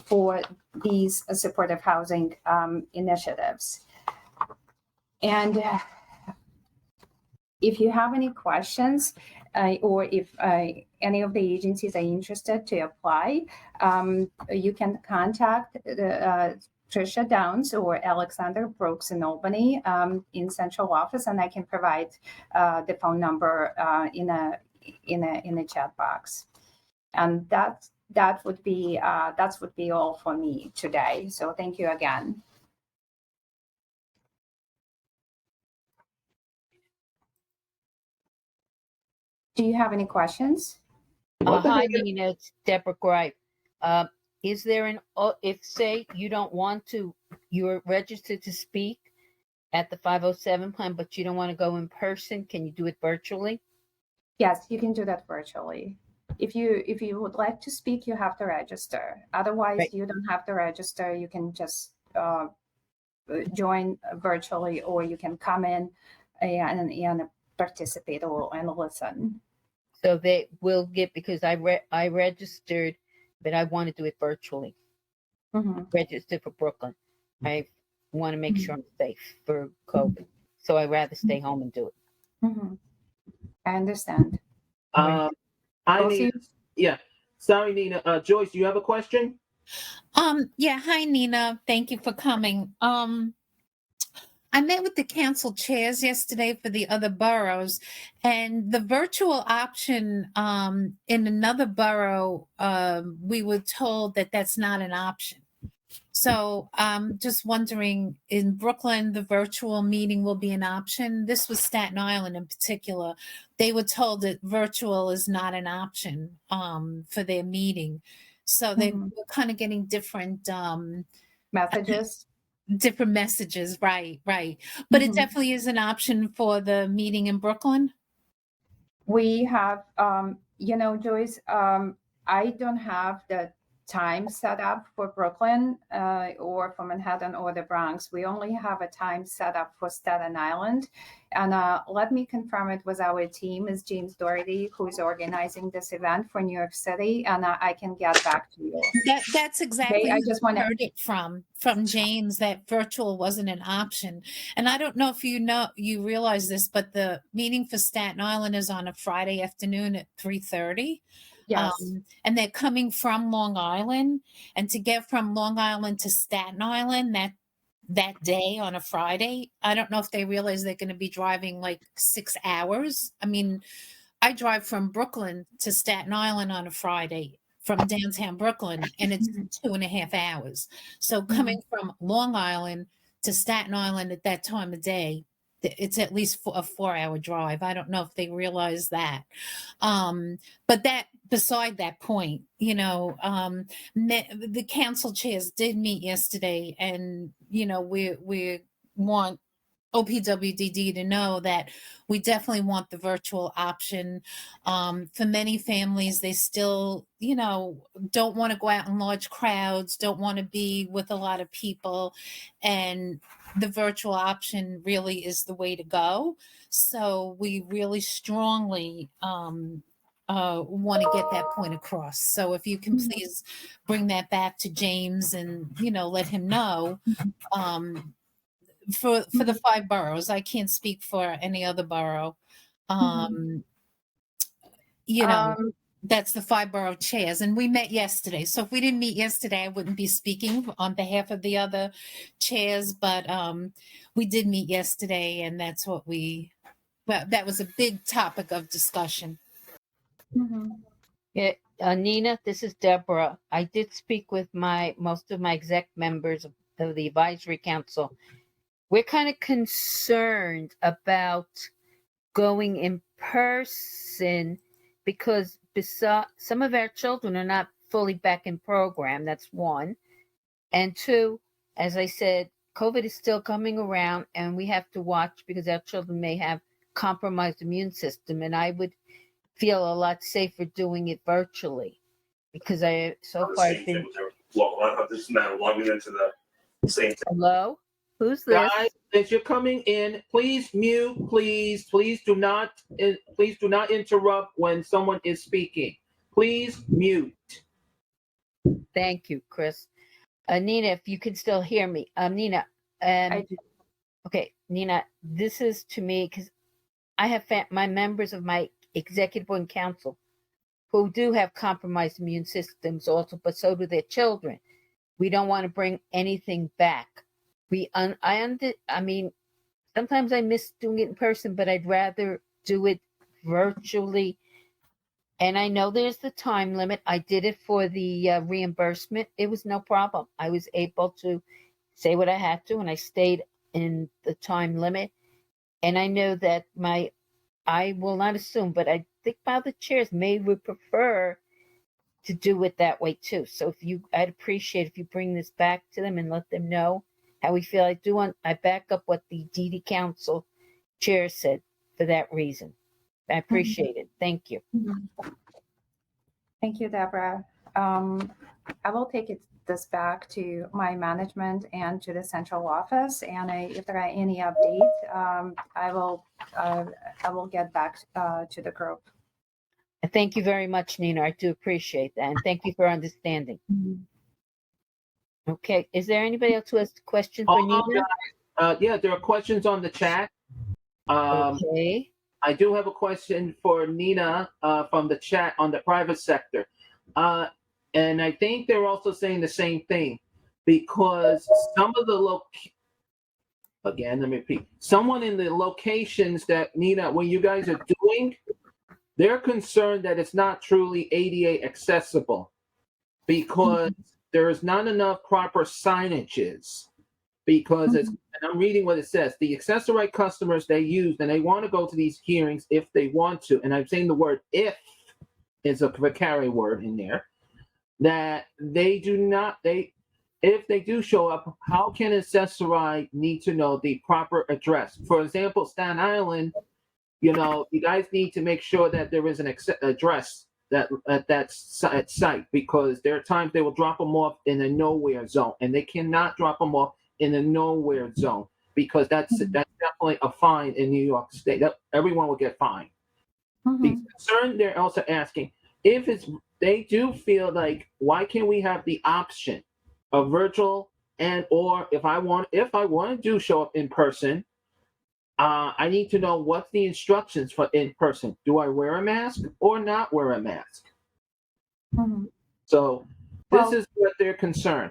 for these supportive housing initiatives. And if you have any questions, or if any of the agencies are interested to apply, you can contact Tricia Downs or Alexander Brooks in Albany in central office, and I can provide the phone number in a chat box. And that would be all for me today. So thank you again. Do you have any questions? Hi, Nina. It's Deborah Gripe. Is there if say you don't want to, you're registered to speak at the 507 plan, but you don't want to go in person, can you do it virtually? Yes, you can do that virtually. If you would like to speak, you have to register. Otherwise, right. You don't have to register. You can just join virtually, or you can come in and participate and listen. So they will get, because I registered, but I want to do it virtually. Registered for Brooklyn. I want to make sure I'm safe for COVID, so I'd rather stay home and do it. I understand. Yeah. Sorry, Nina. Joyce, do you have a question? Yeah. Hi, Nina. Thank you for coming. I met with the council chairs yesterday for the other boroughs, and the virtual option in another borough, we were told that that's not an option. So I'm just wondering, in Brooklyn, the virtual meeting will be an option. This was Staten Island in particular. They were told that virtual is not an option for their meeting. So they were kind of getting different messages. Different messages, right. But it definitely is an option for the meeting in Brooklyn. We have, Joyce, I don't have the time set up for Brooklyn or for Manhattan or the Bronx. We only have a time set up for Staten Island. And let me confirm it with our team, is James Doherty, who is organizing this event for New York City, and I can get back to you. That's exactly I just want to heard it from James, that virtual wasn't an option. And I don't know if you realize this, but the meeting for Staten Island is on a Friday afternoon at 3:30. Yes. And they're coming from Long Island, and to get from Long Island to Staten Island that day on a Friday, I don't know if they realize they're going to be driving like 6 hours. I mean, I drive from Brooklyn to Staten Island on a Friday from downtown Brooklyn, and it's 2.5 hours. So coming from Long Island to Staten Island at that time of day, it's at least a 4-hour drive. I don't know if they realize that. But that beside that point, the council chairs did meet yesterday, and we want OPWDD to know that we definitely want the virtual option. For many families, they still, don't want to go out in large crowds, don't want to be with a lot of people. And the virtual option really is the way to go. So we really strongly want to get that point across. So if you can please bring that back to James and, let him know. For the 5 boroughs. I can't speak for any other borough. That's the 5 borough chairs, and we met yesterday. So if we didn't meet yesterday, I wouldn't be speaking on behalf of the other chairs, but we did meet yesterday, and that's what that was a big topic of discussion. Yeah, Nina, this is Deborah. I did speak with most of my exec members of the advisory council. We're kind of concerned about going in person because some of our children are not fully back in program. That's one. And two, as I said, COVID is still coming around, and we have to watch because our children may have compromised immune system. And I would feel a lot safer doing it virtually because so far I've been. This man logging into the same. Hello? Who's this? Guys, as you're coming in, please mute, please do not interrupt when someone is speaking. Please mute. Thank you, Chris. Nina, if you can still hear me. Nina, okay, Nina, this is to me because I have my members of my executive board and council who do have compromised immune systems also, but so do their children. We don't want to bring anything back. I mean, sometimes I miss doing it in person, but I'd rather do it virtually. And I know there's the time limit. I did it for the reimbursement. It was no problem. I was able to say what I had to, and I stayed in the time limit. And I know that I will not assume, but I think about the chairs would prefer to do it that way too. So I'd appreciate if you bring this back to them and let them know how we feel. I back up what the DD Council chair said for that reason. I appreciate it. Thank you. Thank you, Deborah. I will take this back to my management and to the central office. And if there are any updates, I will get back to the group. Thank you very much, Nina. I do appreciate that. And thank you for understanding. Okay. Is there anybody else who has questions for Nina? Yeah, there are questions on the chat. Okay. I do have a question for Nina from the chat on the private sector. And I think they're also saying the same thing because some of the again, let me repeat. Someone in the locations that Nina, when you guys are doing, they're concerned that it's not truly ADA accessible because there is not enough proper signages. Because and I'm reading what it says. The accessory customers they use, and they want to go to these hearings if they want to, and I'm saying the word if is a vocabulary word in there, that they do not, if they do show up, how can an accessory need to know the proper address? For example, Staten Island, you guys need to make sure that there is an address at that site because there are times they will drop them off in a nowhere zone, and they cannot drop them off in a nowhere zone because that's definitely a fine in New York State. Everyone will get fined. The concern they're also asking if they do feel like why can't we have the option of virtual and or if I want to do show up in person, I need to know what's the instructions for in person. Do I wear a mask or not wear a mask? So this is what they're concerned.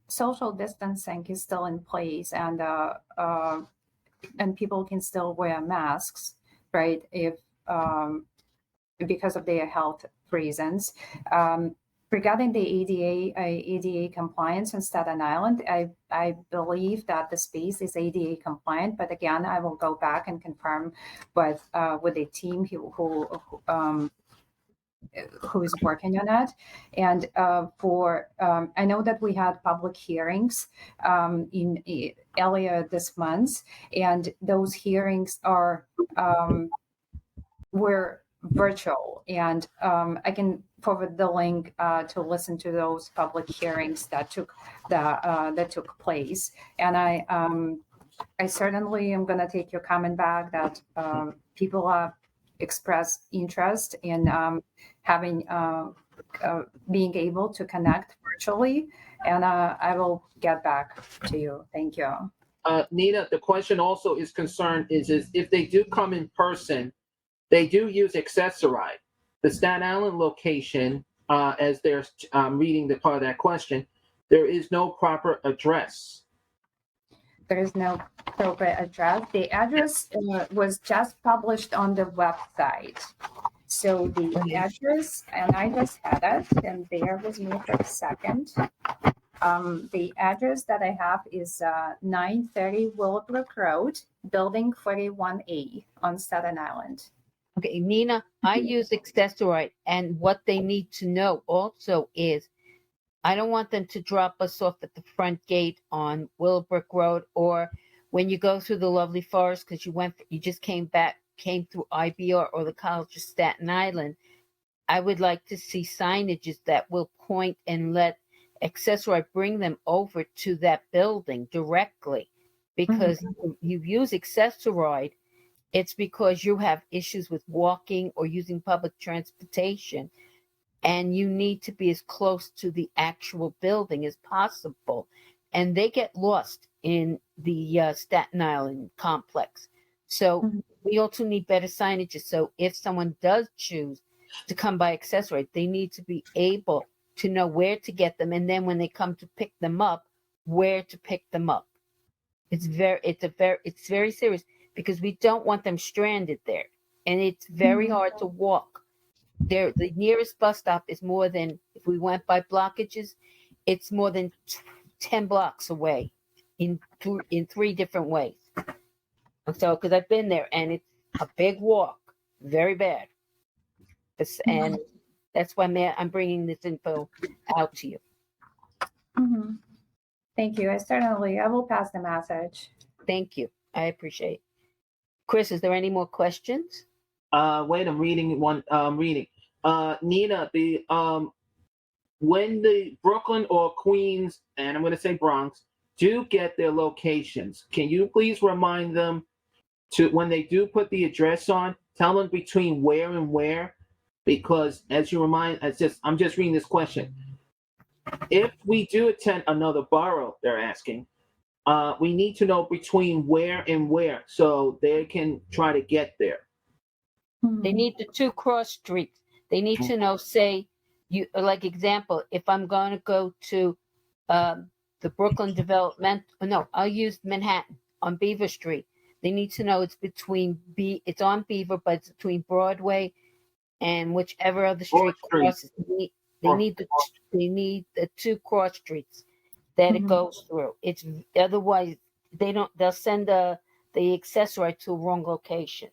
Social distancing is still in place, and people can still wear masks, right? If because of their health reasons. Regarding the ADA compliance in Staten Island, I believe that the space is ADA compliant, but again, I will go back and confirm with the team who is working on it. And I know that we had public hearings earlier this month, and those hearings were virtual, and I can forward the link to listen to those public hearings that took place. And I certainly am going to take your comment back that people have expressed interest in having being able to connect virtually, and I will get back to you. Thank you. Nina, the question also is concerned is if they do come in person, they do use Accessoride. The Staten Island location, as they're reading the part of that question, there is no proper address. There is no proper address. The address was just published on the website. So the address, and I just had it, and bear with me for a second. The address that I have is 930 Willowbrook Road, Building 41A on Staten Island. Okay, Nina, I use Accessoride, and what they need to know also is I don't want them to drop us off at the front gate on Willowbrook Road, or when you go through the lovely forest because you just came through IBR or the College of Staten Island. I would like to see signages that will point and let Accessoride bring them over to that building directly, because you use Accessoride. It's because you have issues with walking or using public transportation, and you need to be as close to the actual building as possible. And they get lost in the Staten Island complex. So we also need better signages. So if someone does choose to come by Accessoride, they need to be able to know where to get them. And then when they come to pick them up, where to pick them up. It's very serious, because we don't want them stranded there. And it's very hard to walk. The nearest bus stop is more than, if we went by blockages, it's more than 10 blocks away in 3 different ways. So, because I've been there, and it's a big walk, very bad. And that's why I'm bringing this info out to you. Thank you. I will pass the message. Thank you. I appreciate it. Chris, is there any more questions? Wait, I'm reading one. Nina, when the Brooklyn or Queens, and I'm going to say Bronx, do get their locations, can you please remind them to, when they do put the address on, tell them between where and where? Because as you remind, I'm just reading this question. If we do attend another borough, they're asking, we need to know between where and where so they can try to get there. They need the 2 cross streets. They need to know, say, you like example, if I'm going to go to the Brooklyn development, I'll use Manhattan on Beaver Street. They need to know it's it's on Beaver, but it's between Broadway and whichever other street crosses. They need the 2 cross streets that it goes through. It's otherwise they'll send the Accessoride to a wrong location.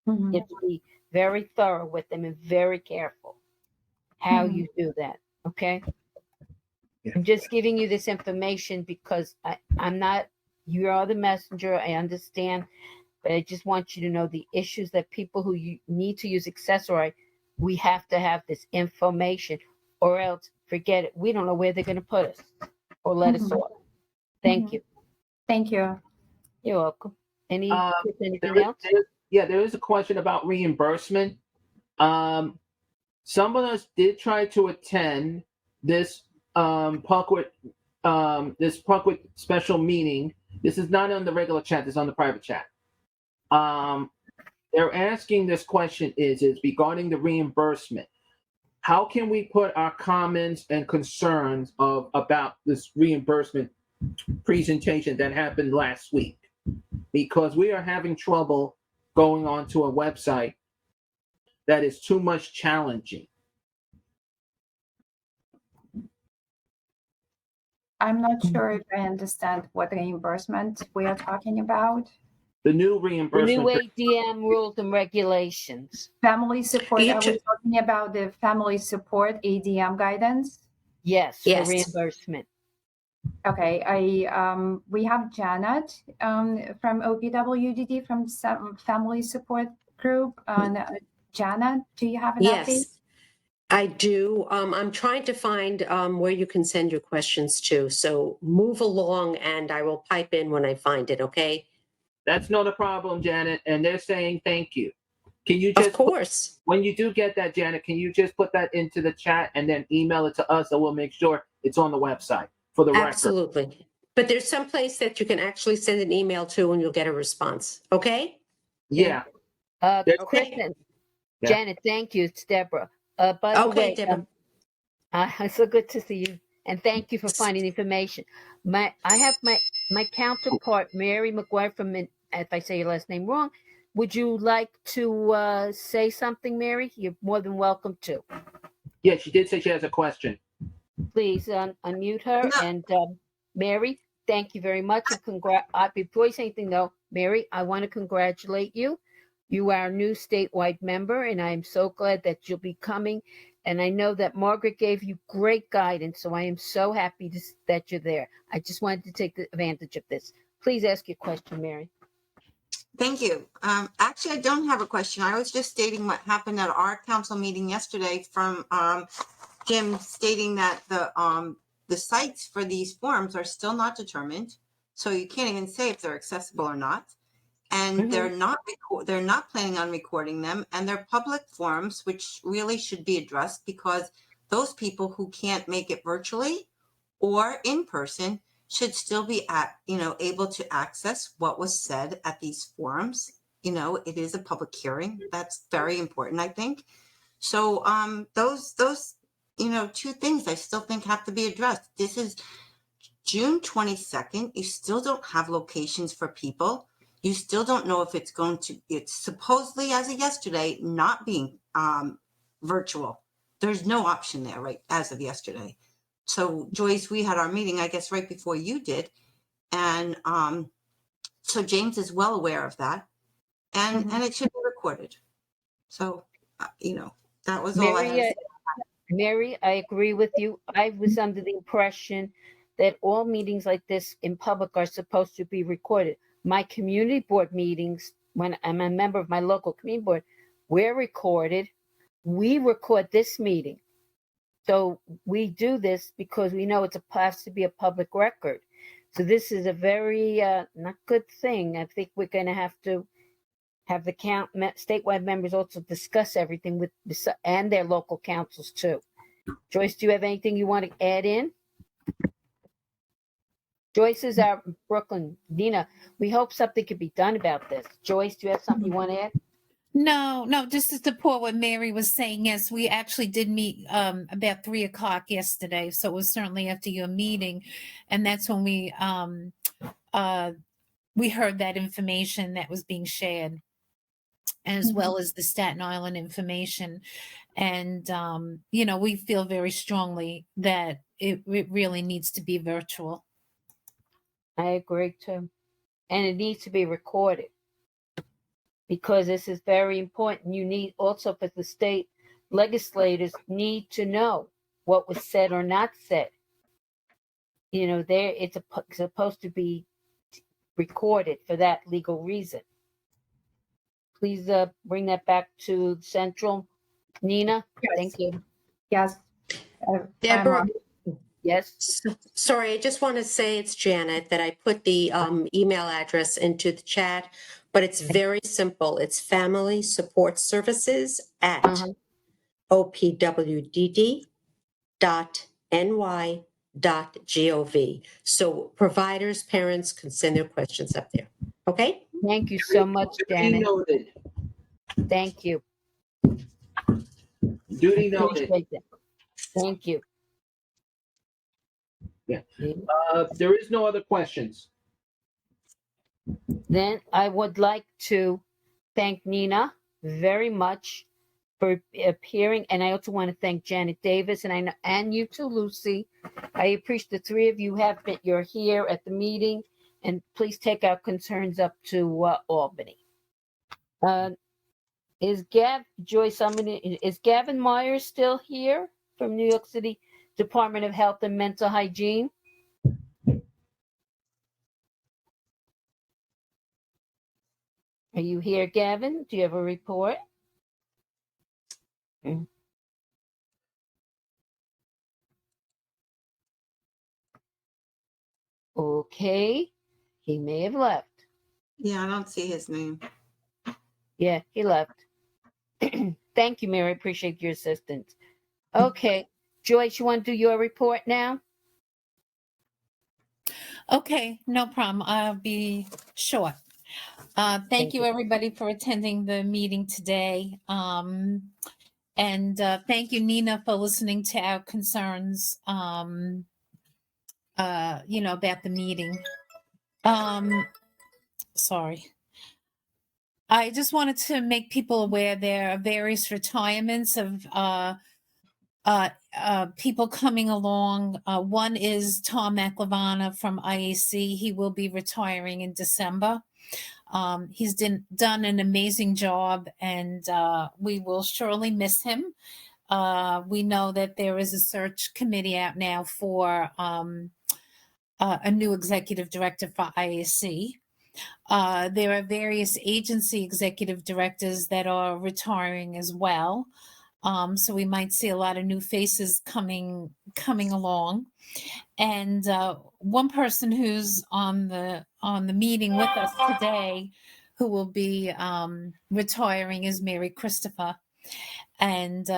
You have to be very thorough with them and very careful how you do that. Okay. Yeah. I'm just giving you this information because you are the messenger. I understand, but I just want you to know the issues that people who you need to use Accessoride, we have to have this information, or else forget it. We don't know where they're going to put us or let us off. Thank you. Thank you. You're welcome. Anything else? There is a question about reimbursement. Some of us did try to attend this Parkwood special meeting. This is not on the regular chat. This is on the private chat. They're asking this question is regarding the reimbursement. How can we put our comments and concerns about this reimbursement presentation that happened last week? Because we are having trouble going onto a website that is too much challenging. I'm not sure if I understand what reimbursement we are talking about. The new The reimbursement. new ADM rules and regulations. Family support, You are we should- talking about the family support ADM guidance? Yes, Yes. for reimbursement. Okay, we have Janet from OPWDD from Family Support Group. Janet, do you have an update? Yes, I do. I'm trying to find where you can send your questions to. So move along and I will pipe in when I find it, okay? That's not a problem, Janet. And they're saying thank you. Can you Of just, course. when you do get that, Janet, can you just put that into the chat and then email it to us, and we'll make sure it's on the website for the record. Absolutely. But there's some place that you can actually send an email to and you'll get a response, okay? Yeah. Chris Okay. and Yeah. Janet, thank you. It's Deborah. By the Okay, way, Deborah. it's so good to see you, and thank you for finding information. I have my counterpart, Mary McGuire from, if I say your last name wrong, would you like to say something, Mary? You're more than welcome to. Yeah, she did say she has a question. Please unmute her. No. And Mary, thank you very much. And before you say anything, though, Mary, I want to congratulate you. You are a new statewide member, and I am so glad that you'll be coming. And I know that Margaret gave you great guidance, so I am so happy that you're there. I just wanted to take advantage of this. Please ask your question, Mary. Thank you. Actually, I don't have a question. I was just stating what happened at our council meeting yesterday from Jim stating that the sites for these forms are still not determined. So you can't even say if they're accessible or not. And they're not planning on recording them, and they're public forums, which really should be addressed because those people who can't make it virtually or in person should still be able to access what was said at these forums. It is a public hearing. That's very important, I think. So those two things I still think have to be addressed. This is June 22nd. You still don't have locations for people. You still don't know if it's supposedly, as of yesterday, not being virtual. There's no option there, right, as of yesterday. So Joyce, we had our meeting, I guess, right before you did. And so James is well aware of that. And it should be recorded. So, that was all I had to say. Mary, I agree with you. I was under the impression that all meetings like this in public are supposed to be recorded. My community board meetings, when I'm a member of my local community board, we're recorded. We record this meeting. So we do this because we know has to be a public record. So this is a very not good thing. I think we're going to have the statewide members also discuss everything and their local councils too. Joyce, do you have anything you want to add in? Joyce is our Brooklyn. Nina, we hope something could be done about this. Joyce, do you have something you want to add? No, just to support what Mary was saying. Yes, we actually did meet about 3:00 yesterday. So it was certainly after your meeting. And that's when we heard that information that was being shared, as well as the Staten Island information. And, we feel very strongly that it really needs to be virtual. I agree too. And it needs to be recorded because this is very important. You need also for the state legislators need to know what was said or not said. It's supposed to be recorded for that legal reason. Please bring that back to Central. Nina, Yes. thank you. Yes. Deborah, Yes. sorry, I just want to say it's Janet that I put the email address into the chat, but it's very simple. It's Family Support Services at opwdd.ny.gov. So providers, parents can send their questions up there. Okay? Thank you so much, Janet. Noted. Thank you. Duty noted. Appreciate that. Thank you. Yeah. There is no other questions. Then I would like to thank Nina very much for appearing. And I also want to thank Janet Davis and you too, Lucy. I appreciate the three of you you're here at the meeting, and please take our concerns up to Albany. Is Gavin Myers still here from New York City Department of Health and Mental Hygiene? Are you here, Gavin? Do you have a report? Okay, he may have left. Yeah, I don't see his name. Yeah, he left. Thank you, Mary. Appreciate your assistance. Okay, Joyce, you want to do your report now? Okay, no problem. I'll be short. Thank you, everybody, for attending the meeting today. And thank you, Nina, for listening to our concerns, about the meeting. Sorry. I just wanted to make people aware there are various retirements of people coming along. One is Tom McLavana from IAC. He will be retiring in December. He's done an amazing job, and we will surely miss him. We know that there is a search committee out now for a new executive director for IAC. There are various agency executive directors that are retiring as well. So we might see a lot of new faces coming along. And one person who's on the meeting with us today, who will be retiring, is Mary Christopher. And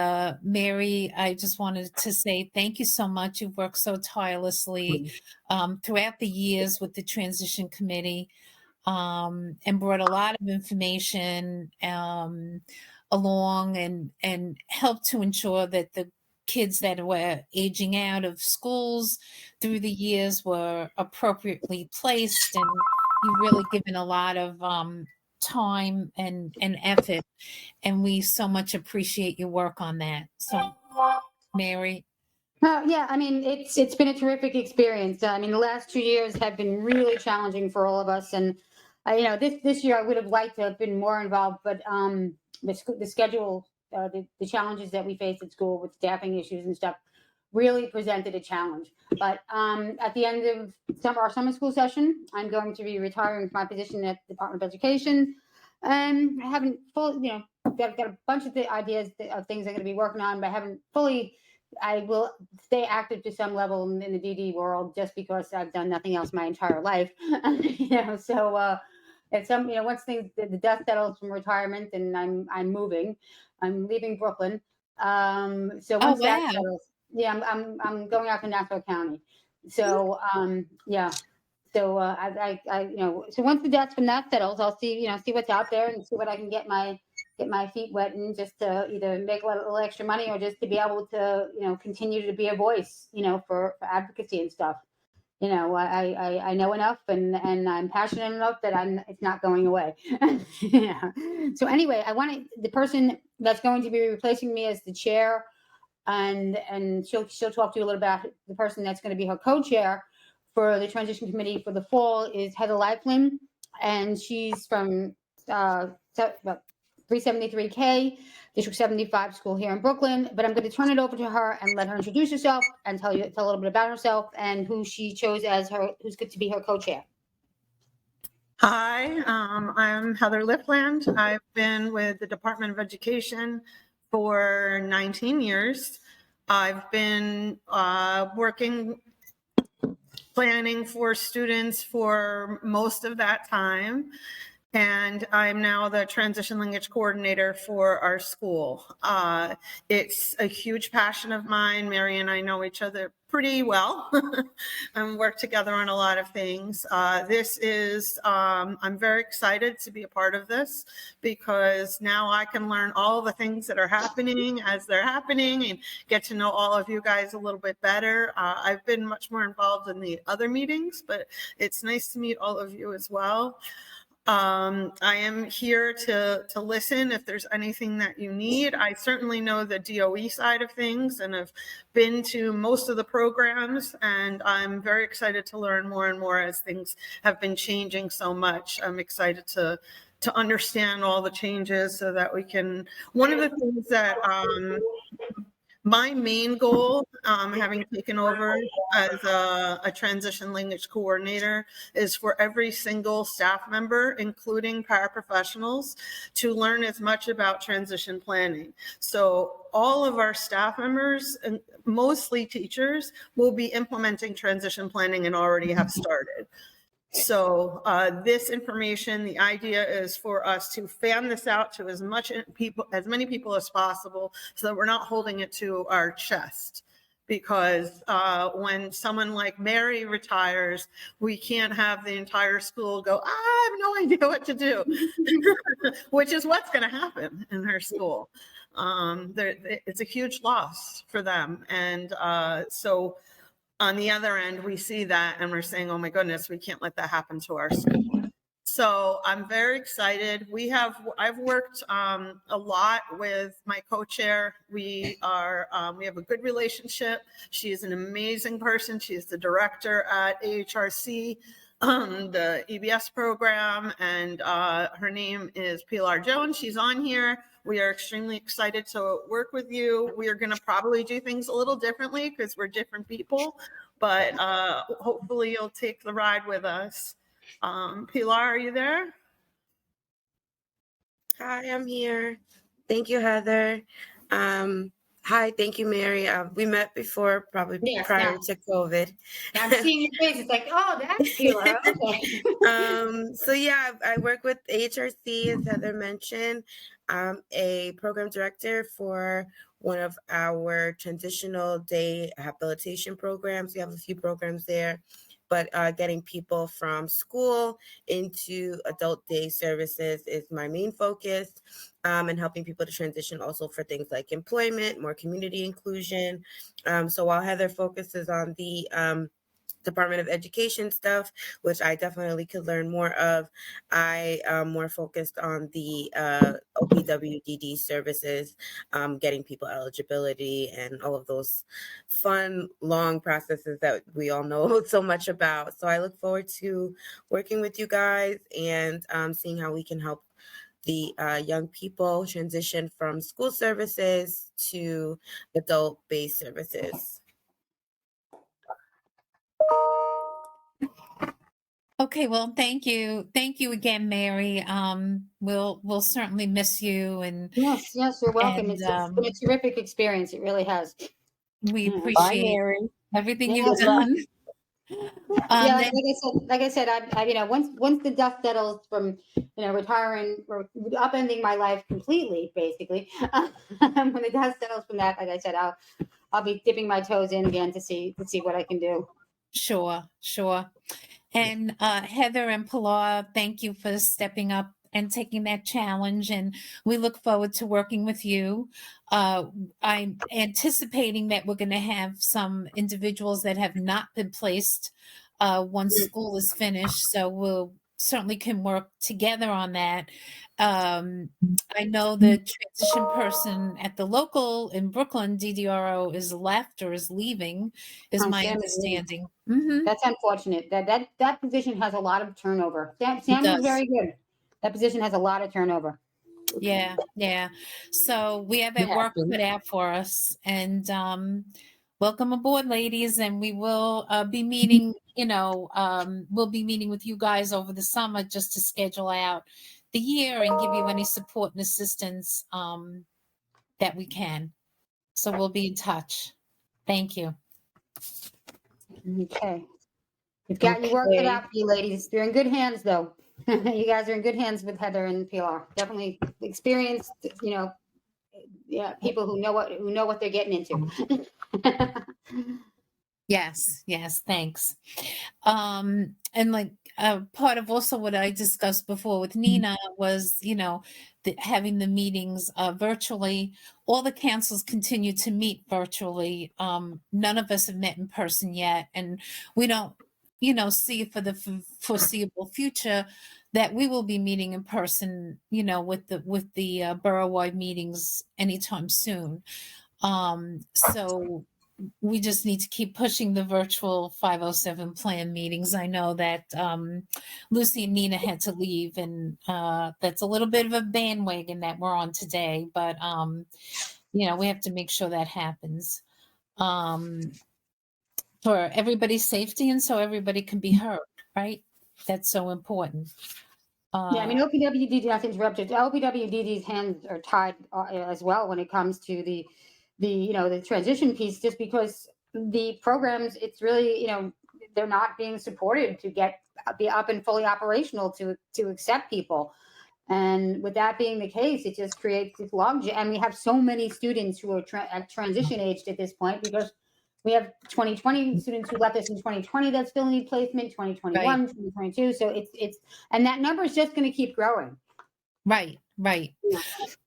Mary, I just wanted to say thank you so much. You've worked so tirelessly throughout the years with the transition committee, and brought a lot of information along and helped to ensure that the kids that were aging out of schools through the years were appropriately placed. And you've really given a lot of time and effort, and we so much appreciate your work on that. So, Mary. Yeah, I mean, it's been a terrific experience. I mean, the last 2 years have been really challenging for all of us, and this year I would have liked to have been more involved, but the schedule, the challenges that we faced at school with staffing issues and stuff really presented a challenge. But at the end of our summer school session, I'm going to be retiring from my position at the Department of Education. I haven't fully, got a bunch of ideas of things I'm going to be working on, but I haven't fully. I will stay active to some level in the DD world just because I've done nothing else my entire life. So at some, once the dust settles from retirement and I'm moving, I'm leaving Brooklyn. So once that settles, yeah, I'm going out to Nassau County. So yeah. So so once the dust from that settles, I'll see what's out there and see what I can get my feet wet in, just to either make a little extra money or just to be able to, continue to be a voice, for advocacy and stuff. I know enough and I'm passionate enough that it's not going away. Yeah. So anyway, the person that's going to be replacing me as the chair, and she'll talk to you a little about the person that's going to be her co-chair for the transition committee for the fall is Heather Lifelin, and she's from 373K, District 75 school here in Brooklyn. But I'm going to turn it over to her and let her introduce herself and tell a little bit about herself and who she chose as who's good to be her co-chair. Hi, I'm Heather Lifland. I've been with the Department of Education for 19 years. I've been planning for students for most of that time. And I'm now the transition linkage coordinator for our school. It's a huge passion of mine. Mary and I know each other pretty well and work together on a lot of things. I'm very excited to be a part of this because now I can learn all the things that are happening as they're happening and get to know all of you guys a little bit better. I've been much more involved in the other meetings, but it's nice to meet all of you as well. I am here to listen if there's anything that you need. I certainly know the DOE side of things and have been to most of the programs, and I'm very excited to learn more and more as things have been changing so much. I'm excited to understand all the changes so that we can, one of the things that my main goal, having taken over as a transition language coordinator, is for every single staff member, including paraprofessionals, to learn as much about transition planning. So all of our staff members, and mostly teachers, will be implementing transition planning and already have started. So this information, the idea is for us to fan this out to as many people as possible, so that we're not holding it to our chest. Because when someone like Mary retires, we can't have the entire school go, I have no idea what to do, which is what's going to happen in her school. It's a huge loss for them. And so on the other end, we see that and we're saying, oh my goodness, we can't let that happen to our school. So I'm very excited. I've worked a lot with my co-chair. We have a good relationship. She is an amazing person. She is the director at AHRC, the EBS program, and her name is Pilar Jones. She's on here. We are extremely excited to work with you. We are going to probably do things a little differently because we're different people, but hopefully you'll take the ride with us. Pilar, are you there? Hi, I'm here. Thank you, Heather. Hi, thank you, Mary. We met before, probably prior to COVID. I'm seeing your face. It's like, oh, that's Pilar. Okay. So yeah, I work with HRC, as Heather mentioned. I'm a program director for one of our transitional day habilitation programs. We have a few programs there, but getting people from school into adult day services is my main focus, and helping people to transition also for things like employment, more community inclusion. So while Heather focuses on the Department of Education stuff, which I definitely could learn more of, I am more focused on the OPWDD services, getting people eligibility and all of those fun, long processes that we all know so much about. So I look forward to working with you guys and seeing how we can help the young people transition from school services to adult-based services. Okay, well, thank you. Thank you again, Mary. We'll certainly miss you, and Yes, you're welcome. And, It's been a terrific experience. It really has. we Bye, appreciate Mary. everything Yeah, you've done. Yeah, like I said, I once the dust settles from retiring or upending my life completely, basically, when the dust settles from that, like I said, I'll be dipping my toes in again to see what I can do. Sure. And Heather and Pilar, thank you for stepping up and taking that challenge. And we look forward to working with you. I'm anticipating that we're going to have some individuals that have not been placed once school is finished. So we'll certainly can work together on that. I know the transition person at the local in Brooklyn, DDRO, is left or is leaving, is my understanding. Mm-hmm. That's unfortunate. That position has a lot of turnover. Sam was very good. That position has a lot of turnover. Yeah. So we have that work put out for us. And welcome aboard, ladies. And we will be meeting, we'll be meeting with you guys over the summer just to schedule out the year and give you any support and assistance that we can. So we'll be in touch. Thank you. Okay. You've got your work cut out for you, ladies. You're in good hands, though. You guys are in good hands with Heather and Pilar. Definitely experienced, people who know what they're getting into. Yes, thanks. And like part of also what I discussed before with Nina was, having the meetings virtually. All the councils continue to meet virtually. None of us have met in person yet, and we don't, see for the foreseeable future that we will be meeting in person, with the borough-wide meetings anytime soon. So we just need to keep pushing the virtual 507 plan meetings. I know that Lucy and Nina had to leave, and that's a little bit of a bandwagon that we're on today, but we have to make sure that happens for everybody's safety and so everybody can be heard, right? That's so important. Yeah, I mean, OPWDD, not to interrupt you, OPWDD's hands are tied as well when it comes to the transition piece, just because the programs, it's really, they're not being supported to be up and fully operational to accept people. And with that being the case, it just creates this logjam. And we have so many students who are at transition aged at this point, because we have 2020 students who left us in 2020 that still need placement, 2021, Right. 2022. So it's and that number is just going to keep growing. Right.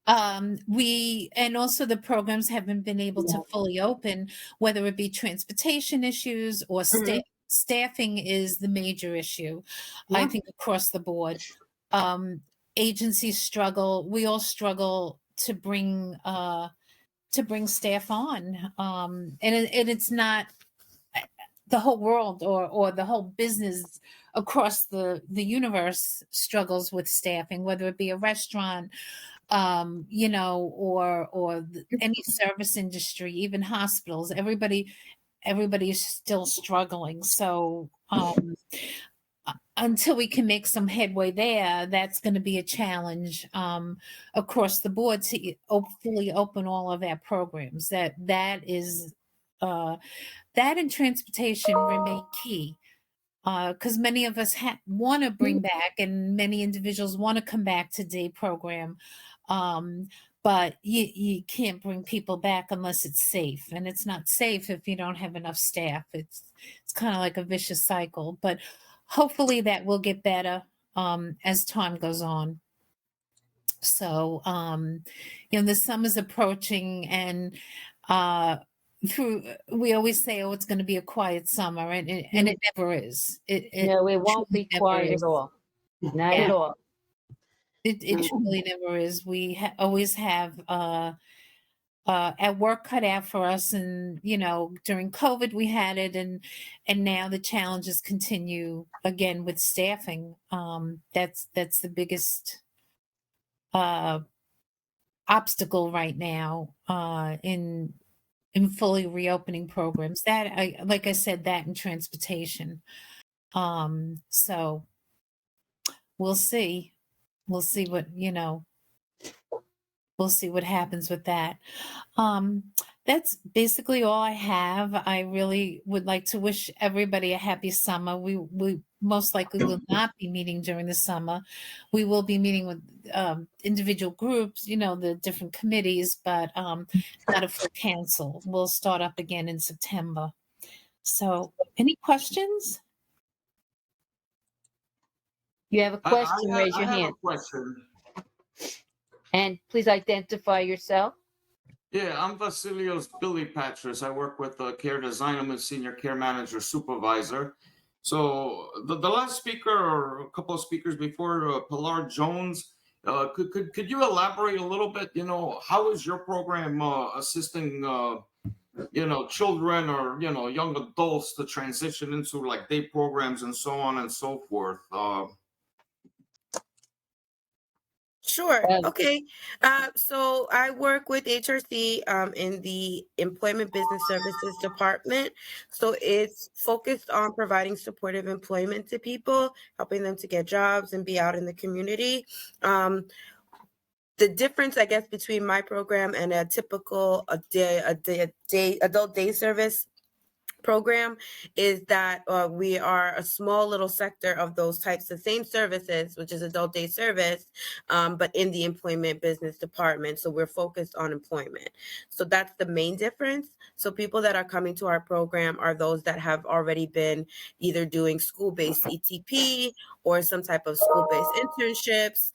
And also the programs haven't been able to fully open, whether it be transportation issues or staffing is the major issue. I think across the board. Agencies struggle. We all struggle to bring staff on. And it's not the whole world or the whole business across the universe struggles with staffing, whether it be a restaurant, or any service industry, even hospitals. Everybody is still struggling. So until we can make some headway there, that's going to be a challenge across the board to fully open all of our programs. That and transportation remain key, because many of us want to bring back, and many individuals want to come back to day program, but you can't bring people back unless it's safe, and it's not safe if you don't have enough staff. It's kind of like a vicious cycle, but hopefully that will get better as time goes on. So the summer's approaching, and we always say, oh, it's going to be a quiet summer, and it never is. No, it won't be quiet at all. Not at all. It truly never is. We always have our work cut out for us, and during COVID we had it, and now the challenges continue again with staffing. That's the biggest obstacle right now in fully reopening programs. Like I said, that and transportation. So we'll see what we'll see what happens with that. That's basically all I have. I really would like to wish everybody a happy summer. We most likely will not be meeting during the summer. We will be meeting with individual groups, the different committees, but not a full council. We'll start up again in September. So any questions? You have a question, raise your I have hand. a question. And please identify yourself. Yeah, I'm Vasilios Billy Patras. I work with Care Design. I'm a senior care manager supervisor. So the last speaker, or a couple of speakers before, Pilar Jones, could you elaborate a little bit? How is your program assisting children or young adults to transition into like day programs and so on and so forth? Sure. Okay. So I work with HRC in the Employment Business Services Department. So it's focused on providing supportive employment to people, helping them to get jobs and be out in the community. The difference, I guess, between my program and a typical adult day service program is that we are a small little sector of those types of same services, which is adult day service, but in the employment business department. So we're focused on employment. So that's the main difference. So people that are coming to our program are those that have already been either doing school-based ETP or some type of school-based internships,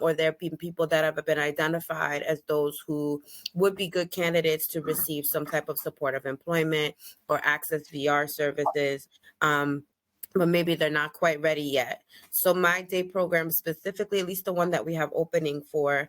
or there have been people that have been identified as those who would be good candidates to receive some type of supportive employment or access VR services. but maybe they're not quite ready yet. So my day program specifically, at least the one that we have opening for,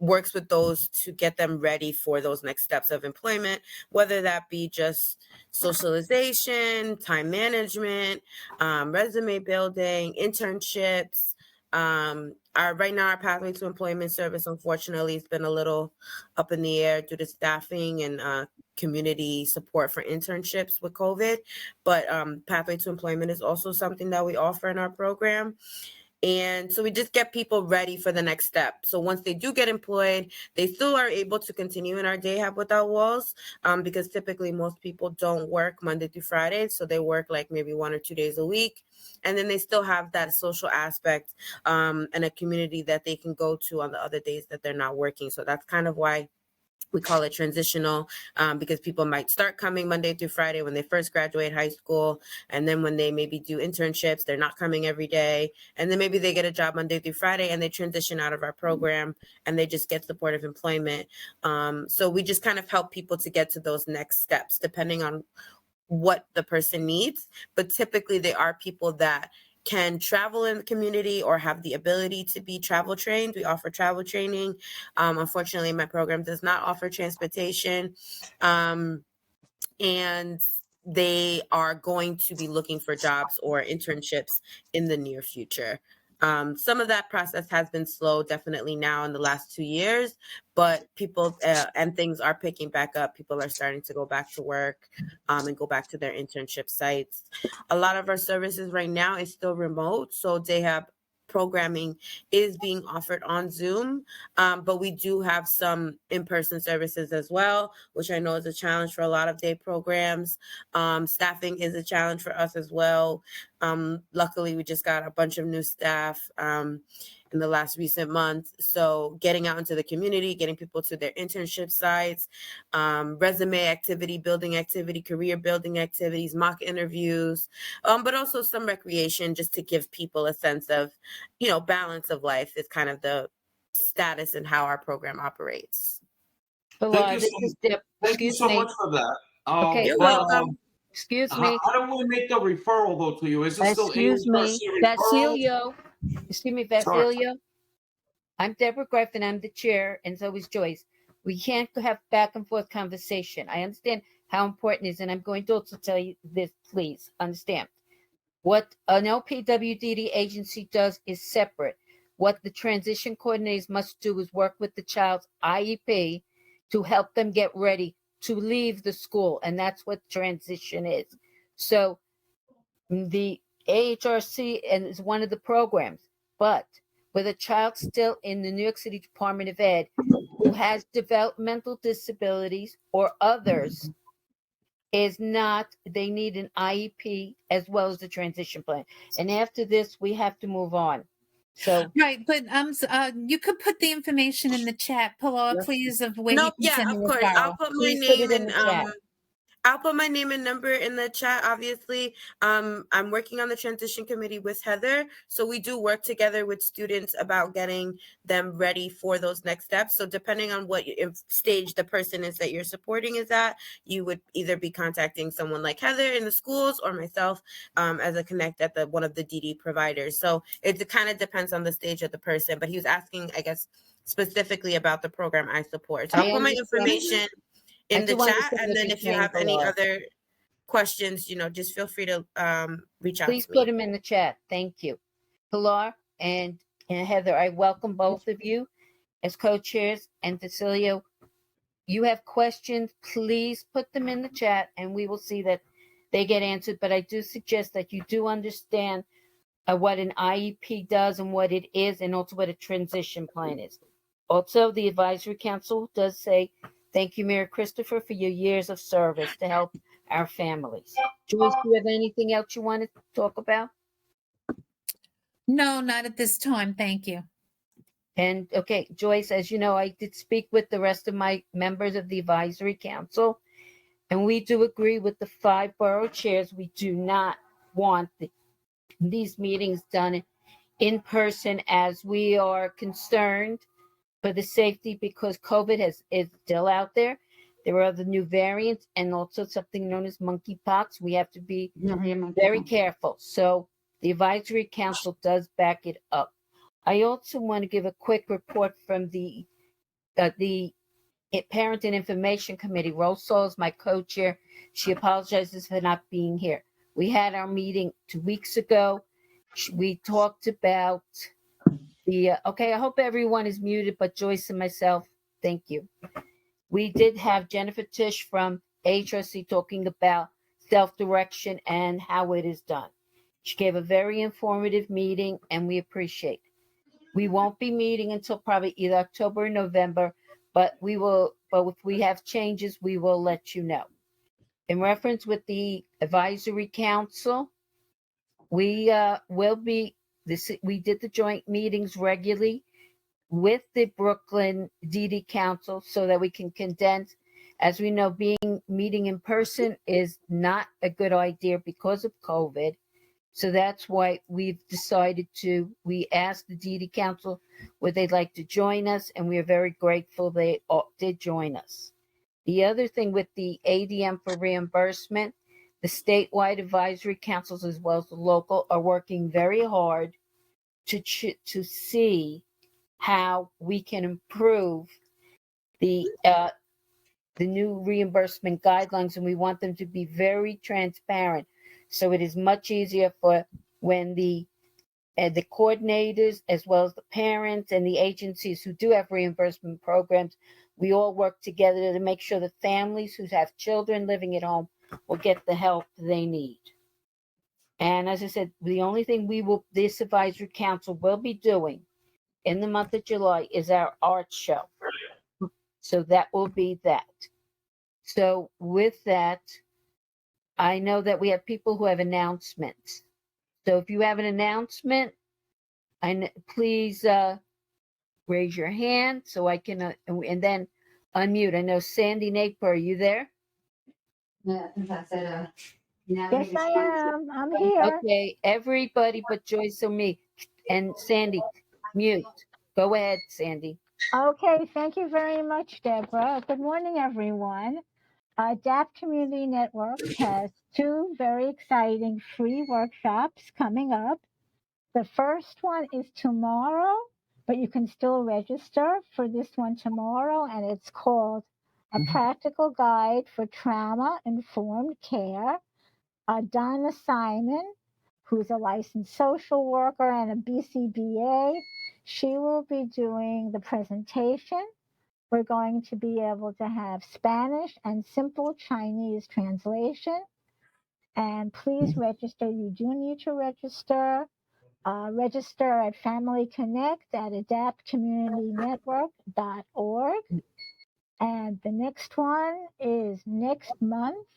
works with those to get them ready for those next steps of employment, whether that be just socialization, time management, resume building, internships. Right now, our pathway to employment service, unfortunately, has been a little up in the air due to staffing and community support for internships with COVID. But pathway to employment is also something that we offer in our program. And so we just get people ready for the next step. So once they do get employed, they still are able to continue in our day hub without walls, because typically most people don't work Monday through Friday. So they work like maybe 1 or 2 days a week. And then they still have that social aspect and a community that they can go to on the other days that they're not working. So that's kind of why we call it transitional, because people might start coming Monday through Friday when they first graduate high school. And then when they maybe do internships, they're not coming every day. And then maybe they get a job Monday through Friday and they transition out of our program and they just get supportive employment. So we just kind of help people to get to those next steps depending on what the person needs. But typically they are people that can travel in the community or have the ability to be travel trained. We offer travel training. Unfortunately, my program does not offer transportation. And they are going to be looking for jobs or internships in the near future. Some of that process has been slow, definitely now in the last 2 years, but people and things are picking back up. People are starting to go back to work and go back to their internship sites. A lot of our services right now is still remote, so they have programming is being offered on Zoom, but we do have some in-person services as well, which I know is a challenge for a lot of day programs. Staffing is a challenge for us as well. Luckily, we just got a bunch of new staff in the last recent month. So getting out into the community, getting people to their internship sites, resume activity, building activity, career building activities, mock interviews, but also some recreation just to give people a sense of, balance of life is kind of the status and how our program operates. Thank you so much for that. Okay, You're well, welcome. excuse me. How do we make the referral though to you? Is it still Excuse me, AHRC referral? Vasilio. Excuse me, Sorry. Vasilio. I'm Deborah Griffin. I'm the chair, and so is Joyce. We can't have back and forth conversation. I understand how important it is, and I'm going to also tell you this, please understand. What an LPWDD agency does is separate. What the transition coordinators must do is work with the child's IEP to help them get ready to leave the school, and that's what transition is. So the AHRC is one of the programs, but with a child still in the New York City Department of Ed who has developmental disabilities or others, is not, they need an IEP as well as the transition plan. And after this, we have to move on. So Right, but you could put the information in the chat, Pilar, please, of where you No, can yeah, send of the course. I'll referral. put my please put name it in the chat. I'll put my name and number in the chat. Obviously, I'm working on the transition committee with Heather. So we do work together with students about getting them ready for those next steps. So depending on what stage the person is that you're supporting is at, you would either be contacting someone like Heather in the schools or myself as a connect at one of the DD providers. So it kind of depends on the stage of the person. But he was asking, I guess, specifically about the program I support. So I'll put my information in the chat, and then if you have any other questions, just feel free to reach out Please to me. put them in the chat. Thank you. Pilar and Heather, I welcome both of you as co-chairs. And Vasilio, you have questions, please put them in the chat and we will see that they get answered. But I do suggest that you do understand what an IEP does and what it is, and also what a transition plan is. Also, the advisory council does say, thank you, Mayor Christopher, for your years of service to help our families. Joyce, do you have anything else you want to talk about? No, not at this time. Thank you. And okay, Joyce, as you know, I did speak with the rest of my members of the advisory council, and we do agree with the 5 borough chairs. We do not want these meetings done in person, as we are concerned for the safety, because COVID is still out there. There are other new variants and also something known as monkeypox. We have to be very careful. So the advisory council does back it up. I also want to give a quick report from the Parent and Information Committee. Rosal is my co-chair. She apologizes for not being here. We had our meeting 2 weeks ago. We talked about okay, I hope everyone is muted, but Joyce and myself, thank you. We did have Jennifer Tish from HRC talking about self-direction and how it is done. She gave a very informative meeting, and we appreciate it. We won't be meeting until probably either October or November, but if we have changes, we will let you know. In reference with the advisory council, we did the joint meetings regularly with the Brooklyn DD Council so that we can condense. As we know, meeting in person is not a good idea because of COVID. So that's why we asked the DD Council would they like to join us, and we are very grateful they did join us. The other thing with the ADM for reimbursement, the statewide advisory councils as well as the local are working very hard to see how we can improve the new reimbursement guidelines, and we want them to be very transparent. So it is much easier for when the coordinators, as well as the parents and the agencies who do have reimbursement programs, we all work together to make sure the families who have children living at home will get the help they need. And as I said, the only thing this advisory council will be doing in the month of July is our art show. So that will be that. So with that, I know that we have people who have announcements. So if you have an announcement, please raise your hand so I can, and then unmute. I know Sandy Napier, are you there? Yeah, that's it. Yes, I am. I'm here. Okay, everybody but Joyce or me. And Sandy, mute. Go ahead, Sandy. Okay, thank you very much, Deborah. Good morning, everyone. DAP Community Network has 2 very exciting free workshops coming up. The first one is tomorrow, but you can still register for this one tomorrow, and it's called A Practical Guide for Trauma-Informed Care. Donna Simon, who's a licensed social worker and a BCBA, she will be doing the presentation. We're going to be able to have Spanish and simple Chinese translation. And please register. You do need to register. Register at Family Connect at adaptcommunitynetwork.org. And the next one is next month,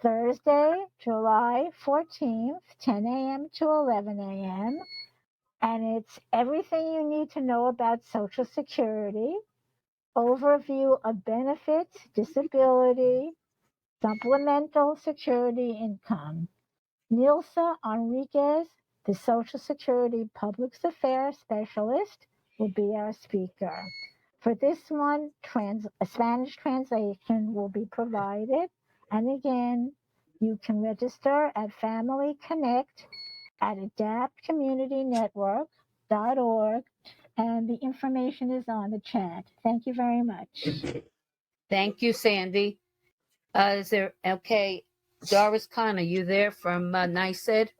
Thursday, July 14th, 10 a.m. to 11 a.m. And it's everything you need to know about Social Security, overview of benefits, disability, supplemental security income. Nilsa Enriquez, the Social Security Public Affairs Specialist, will be our speaker. For this one, a Spanish translation will be provided. And again, you can register at Family Connect at adaptcommunitynetwork.org, and the information is on the chat. Thank you very much. Thank you, Sandy. Doris Khan, are you there from NICED?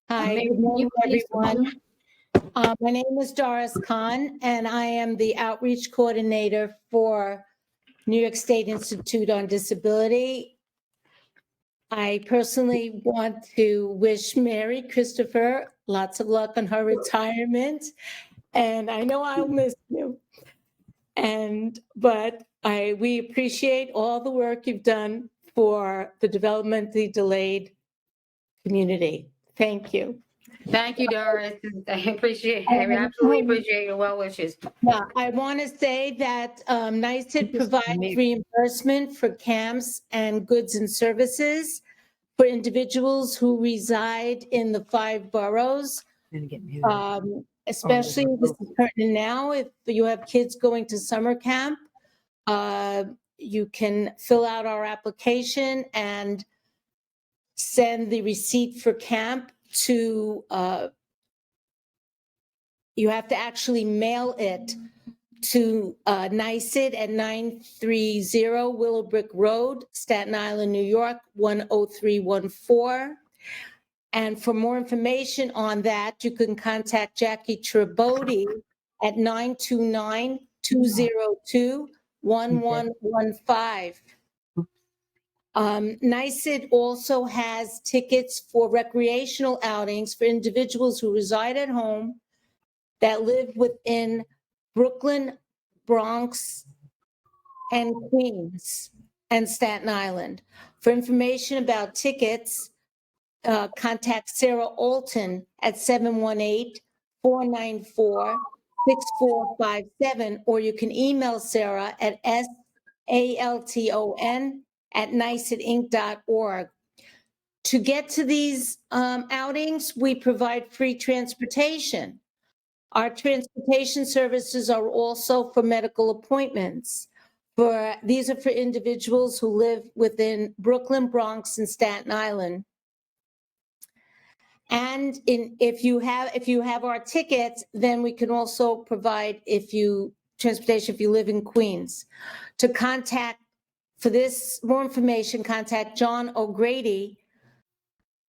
Hi, good morning, everyone. My name is Doris Khan, and I am the outreach coordinator for New York State Institute on Disability. I personally want to wish Mary Christopher lots of luck on her retirement, and I know I'll miss you. But we appreciate all the work you've done for the developmentally delayed community. Thank you. Thank you, Doris. I absolutely appreciate your well wishes. Yeah, I want to say that NICED provides reimbursement for camps and goods and services for individuals who reside in the 5 boroughs. Especially this is pertinent now if you have kids going to summer camp You can fill out our application and send the receipt for camp to, you have to actually mail it to NYSID at 930 Willowbrook Road, Staten Island, New York, 10314. And for more information on that, you can contact Jackie Tribodi at 929-202-1115. NYSID also has tickets for recreational outings for individuals who reside at home that live within Brooklyn, Bronx, and Queens, and Staten Island. For information about tickets, contact Sarah Alton at 718-494-6457, or you can email Sarah at salton@nysidinc.org. To get to these outings, we provide free transportation. Our transportation services are also for medical appointments. These are for individuals who live within Brooklyn, Bronx, and Staten Island. And if you have our tickets, then we can also provide transportation if you live in Queens. To contact, for this more information, contact John O'Grady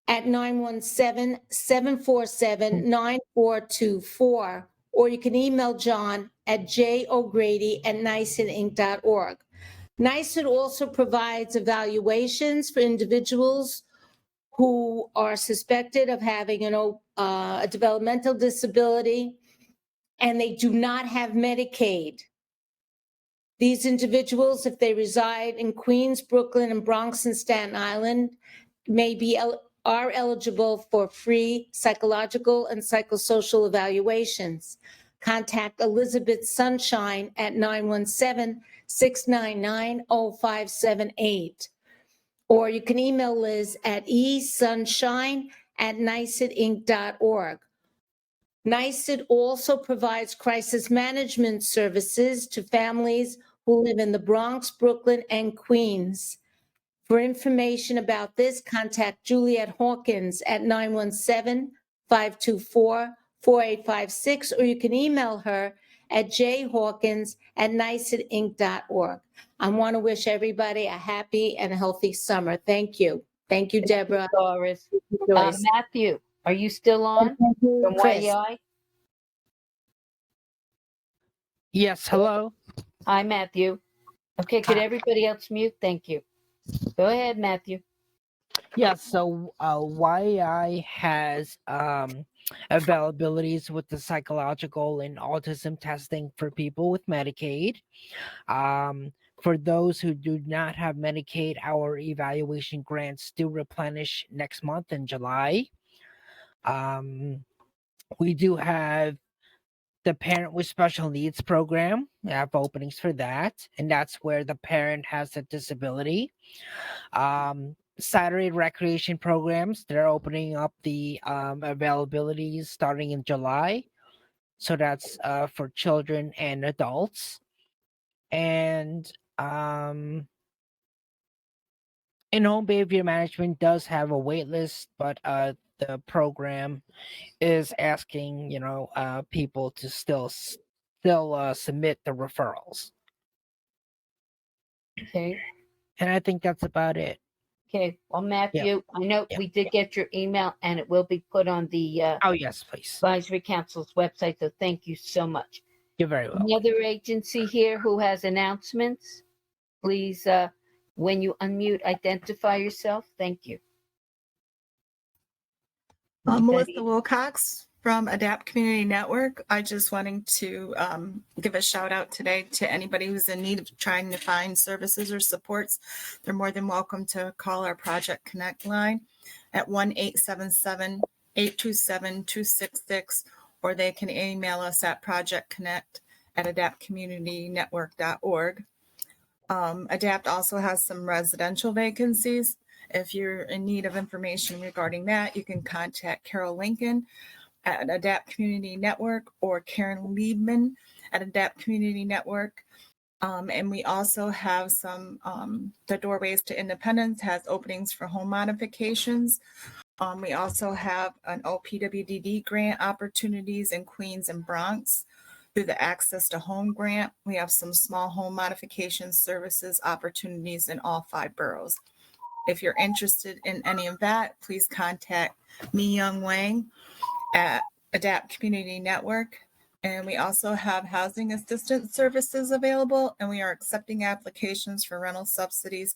at 917-747-9424, or you can email John at jogrady@nysidinc.org. NYSID also provides evaluations for individuals who are suspected of having a developmental disability and they do not have Medicaid. These individuals, if they reside in Queens, Brooklyn, and Bronx and Staten Island, are eligible for free psychological and psychosocial evaluations. Contact Elizabeth Sunshine at 917-699-0578. Or you can email Liz at esunshine@nysidinc.org. NYSID also provides crisis management services to families who live in the Bronx, Brooklyn, and Queens. For information about this, contact Juliet Hawkins at 917-524-4856, or you can email her at jhawkins@nysidinc.org. I want to wish everybody a happy and a healthy summer. Thank you. Thank you, Deborah. Doris. Joyce. Matthew, are you still on Thank you, from Chris. YEI? Yes, hello. Hi, Matthew. Okay, could everybody else mute? Thank you. Go ahead, Matthew. Yes, so YI has availabilities with the psychological and autism testing for people with Medicaid. For those who do not have Medicaid, our evaluation grants do replenish next month in July. We do have the Parent with Special Needs program. We have openings for that, and that's where the parent has a disability. Saturday recreation programs, they're opening up the availabilities starting in July. So that's for children and adults. And in-home behavior management does have a wait list, but the program is asking, people to still submit the referrals. Okay. And I think that's about it. Okay. Well, Matthew, I know we did get your email and it will be put on the oh, yes, please. Advisory Council's website. So thank you so much. You're very welcome. Another agency here who has announcements, please, when you unmute, identify yourself. Thank you. Melissa Wilcox from Adapt Community Network. I just wanting to give a shout out today to anybody who's in need of trying to find services or supports. They're more than welcome to call our Project Connect line at 1-877-827-266, or they can email us at projectconnect@adaptcommunitynetwork.org. Adapt also has some residential vacancies. If you're in need of information regarding that, you can contact Carol Lincoln at Adapt Community Network or Karen Liebman at Adapt Community Network. And we also have some, the Doorways to Independence has openings for home modifications. We also have an OPWDD grant opportunities in Queens and Bronx through the Access to Home grant. We have some small home modification services opportunities in all 5 boroughs. If you're interested in any of that, please contact me, Young Wang, at Adapt Community Network. And we also have housing assistance services available, and we are accepting applications for rental subsidies.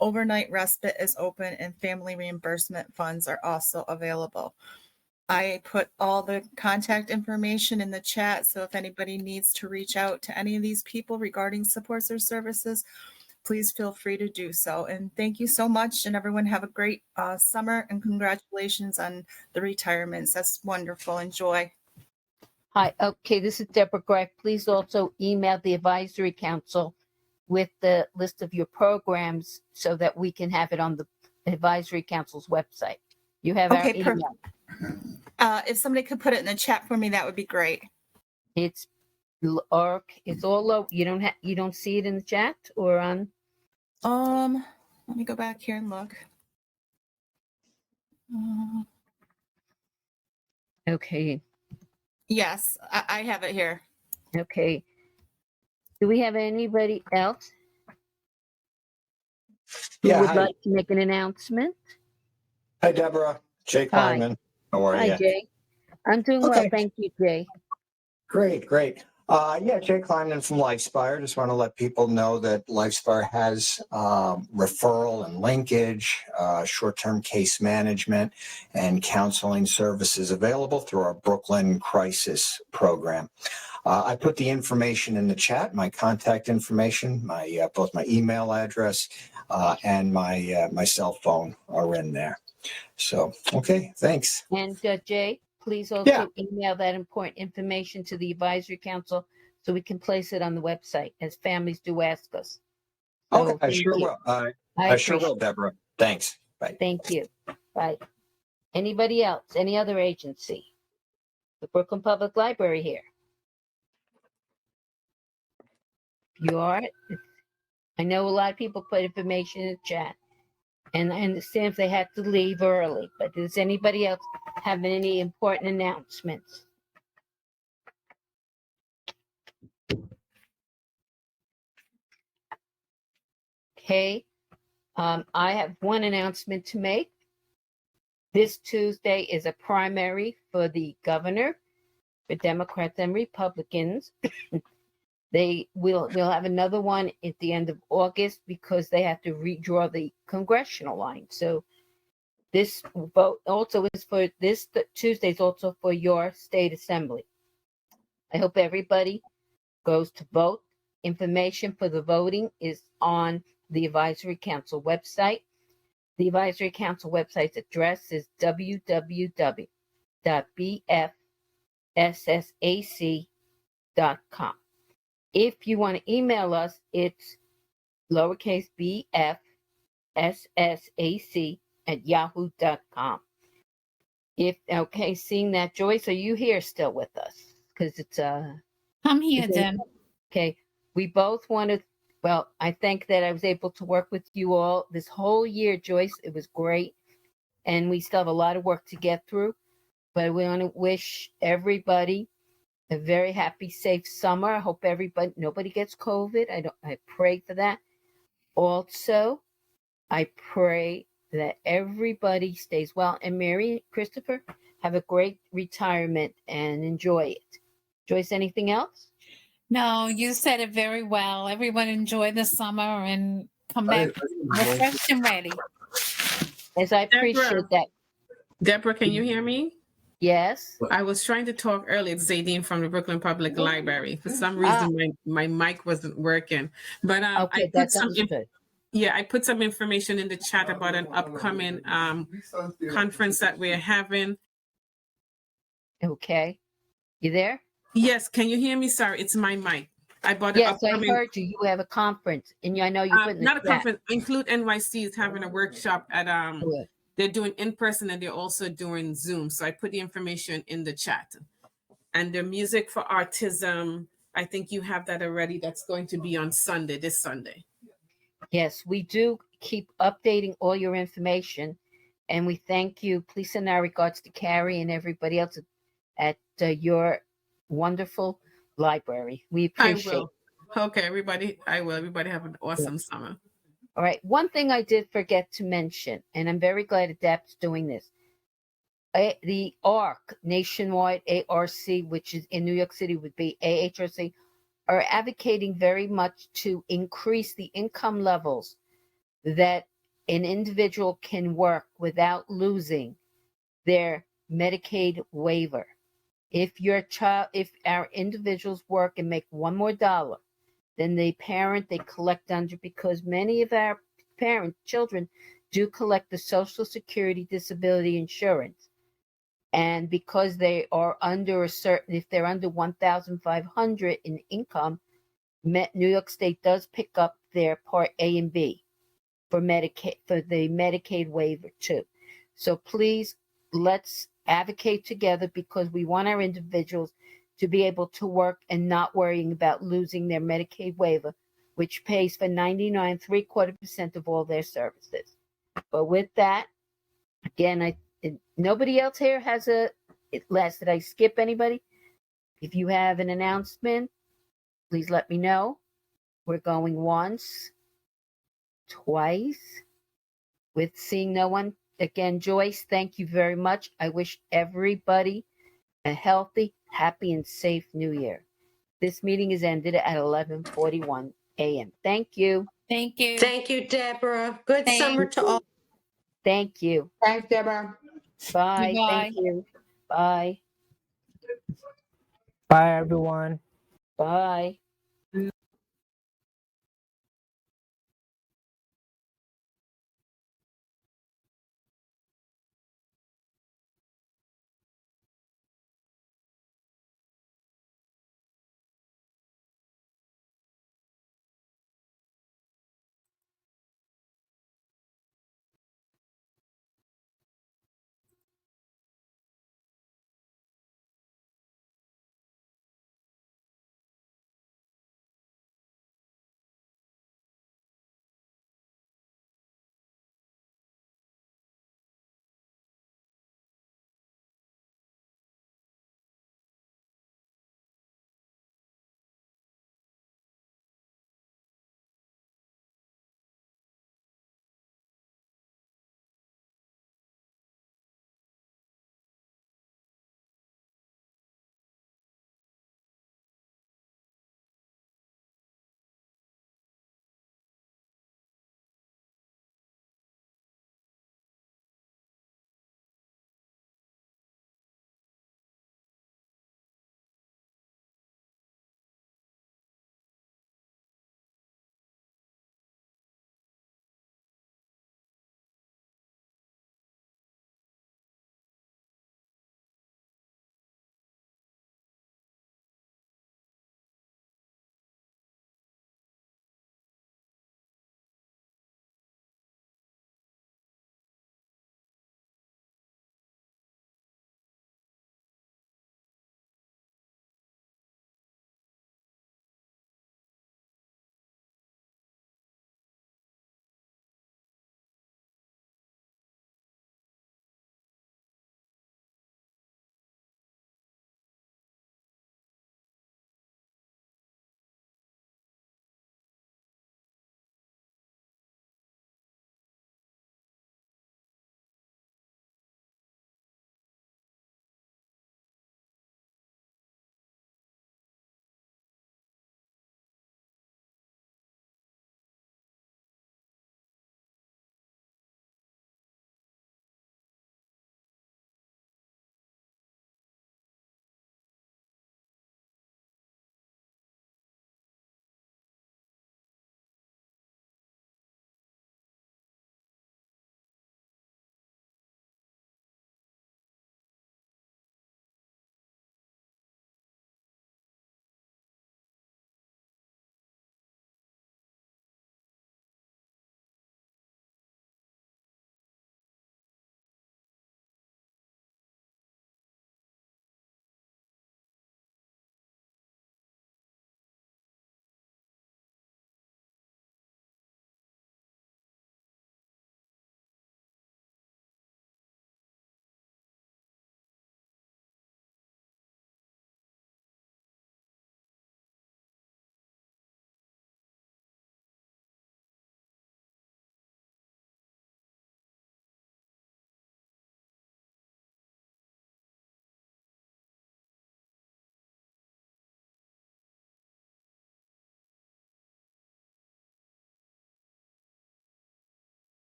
Overnight respite is open, and family reimbursement funds are also available. I put all the contact information in the chat, so if anybody needs to reach out to any of these people regarding supports or services, please feel free to do so. And thank you so much, and everyone have a great summer, and congratulations on the retirements. That's wonderful. Enjoy. Hi, okay, this is Deborah Greif. Please also email the advisory council with the list of your programs so that we can have it on the advisory council's website. You have our email. If somebody could put it in the chat for me, that would be great. It's all low. You don't see it in the chat or on? Let me go back here and look. Okay. Yes, I have it here. Okay. Do we have anybody else who would hi. like to make an announcement? Hi, Deborah. Jay Hi. Kleinman. How are you? Hi, Jay. I'm doing well. Thank you, Jay. Great. Jay Kleinman from LifeSpire. Just want to let people know that LifeSpire has referral and linkage, short-term case management, and counseling services available through our Brooklyn Crisis Program. I put the information in the chat, my contact information, my both my email address and my cell phone are in there. So, okay, thanks. And Jay, please also email that important information to the advisory council so we can place it on the website, as families do ask us. So, Okay, I sure will. I sure will, Deborah. Thanks. Bye. Thank you. Bye. Anybody else? Any other agency? The Brooklyn Public Library here. You are? I know a lot of people put information in the chat, and I understand if they had to leave early, but does anybody else have any important announcements? Okay, I have one announcement to make. This Tuesday is a primary for the governor, for Democrats and Republicans. We'll have another one at the end of August because they have to redraw the congressional line. So this vote also is for this Tuesday is also for your state assembly. I hope everybody goes to vote. Information for the voting is on the advisory council website. The advisory council website's address is www.bfssac.com. If you want to email us, it's lowercase bfssac@yahoo.com. Seeing that, Joyce, are you here still with us? Because it's I'm here, Deb. Okay, we both wanted. Well, I think that I was able to work with you all this whole year, Joyce. It was great, and we still have a lot of work to get through. But we want to wish everybody a very happy, safe summer. I hope nobody gets COVID. I pray for that. Also, I pray that everybody stays well. And Mary, Christopher, have a great retirement and enjoy it. Joyce, anything else? No, you said it very well. Everyone enjoy the summer and come back refreshed and ready. As I appreciate that. Deborah, can you hear me? Yes. I was trying to talk earlier. It's Zadine from the Brooklyn Public Library. For some reason, my mic wasn't working. But okay, I put some information in the chat about an upcoming conference that we're having. Okay. You there? Yes. Can you hear me? Sorry, it's my mic. Yes, I heard you. You have a conference, and I know you put in the not a chat. conference. Include NYC is having a workshop at They're doing in person and they're also doing Zoom. So I put the information in the chat. And the Music for Autism I think you have that already. That's going to be on Sunday, this Sunday. Yes, we do keep updating all your information, and we thank you. Please send our regards to Carrie and everybody else at your wonderful library. We I appreciate will. Okay, everybody, I will. Everybody have an awesome summer. All right. One thing I did forget to mention, and I'm very glad ADAPT's doing this. The ARC, nationwide ARC, which is in New York City, would be AHRC, are advocating very much to increase the income levels that an individual can work without losing their Medicaid waiver. If our individuals work and make one more dollar than the parent they collect under, because many of our children do collect the Social Security disability insurance. And because they are under if they're under 1,500 in income, New York State does pick up their Part A and B for Medicaid, for the Medicaid waiver too. So please, let's advocate together, because we want our individuals to be able to work and not worrying about losing their Medicaid waiver, which pays for 99.75% of all their services. But with that, again, nobody else here has did I skip anybody? If you have an announcement, please let me know. We're going once, twice, with seeing no one. Again, Joyce, thank you very much. I wish everybody a healthy, happy, and safe New Year. This meeting is ended at 11:41 a.m. Thank you. Thank you. Thank you, Deborah. Good summer to all. Thank you. Thanks, Deborah. Bye. Goodbye. Thank you. Bye. Bye, everyone. Bye.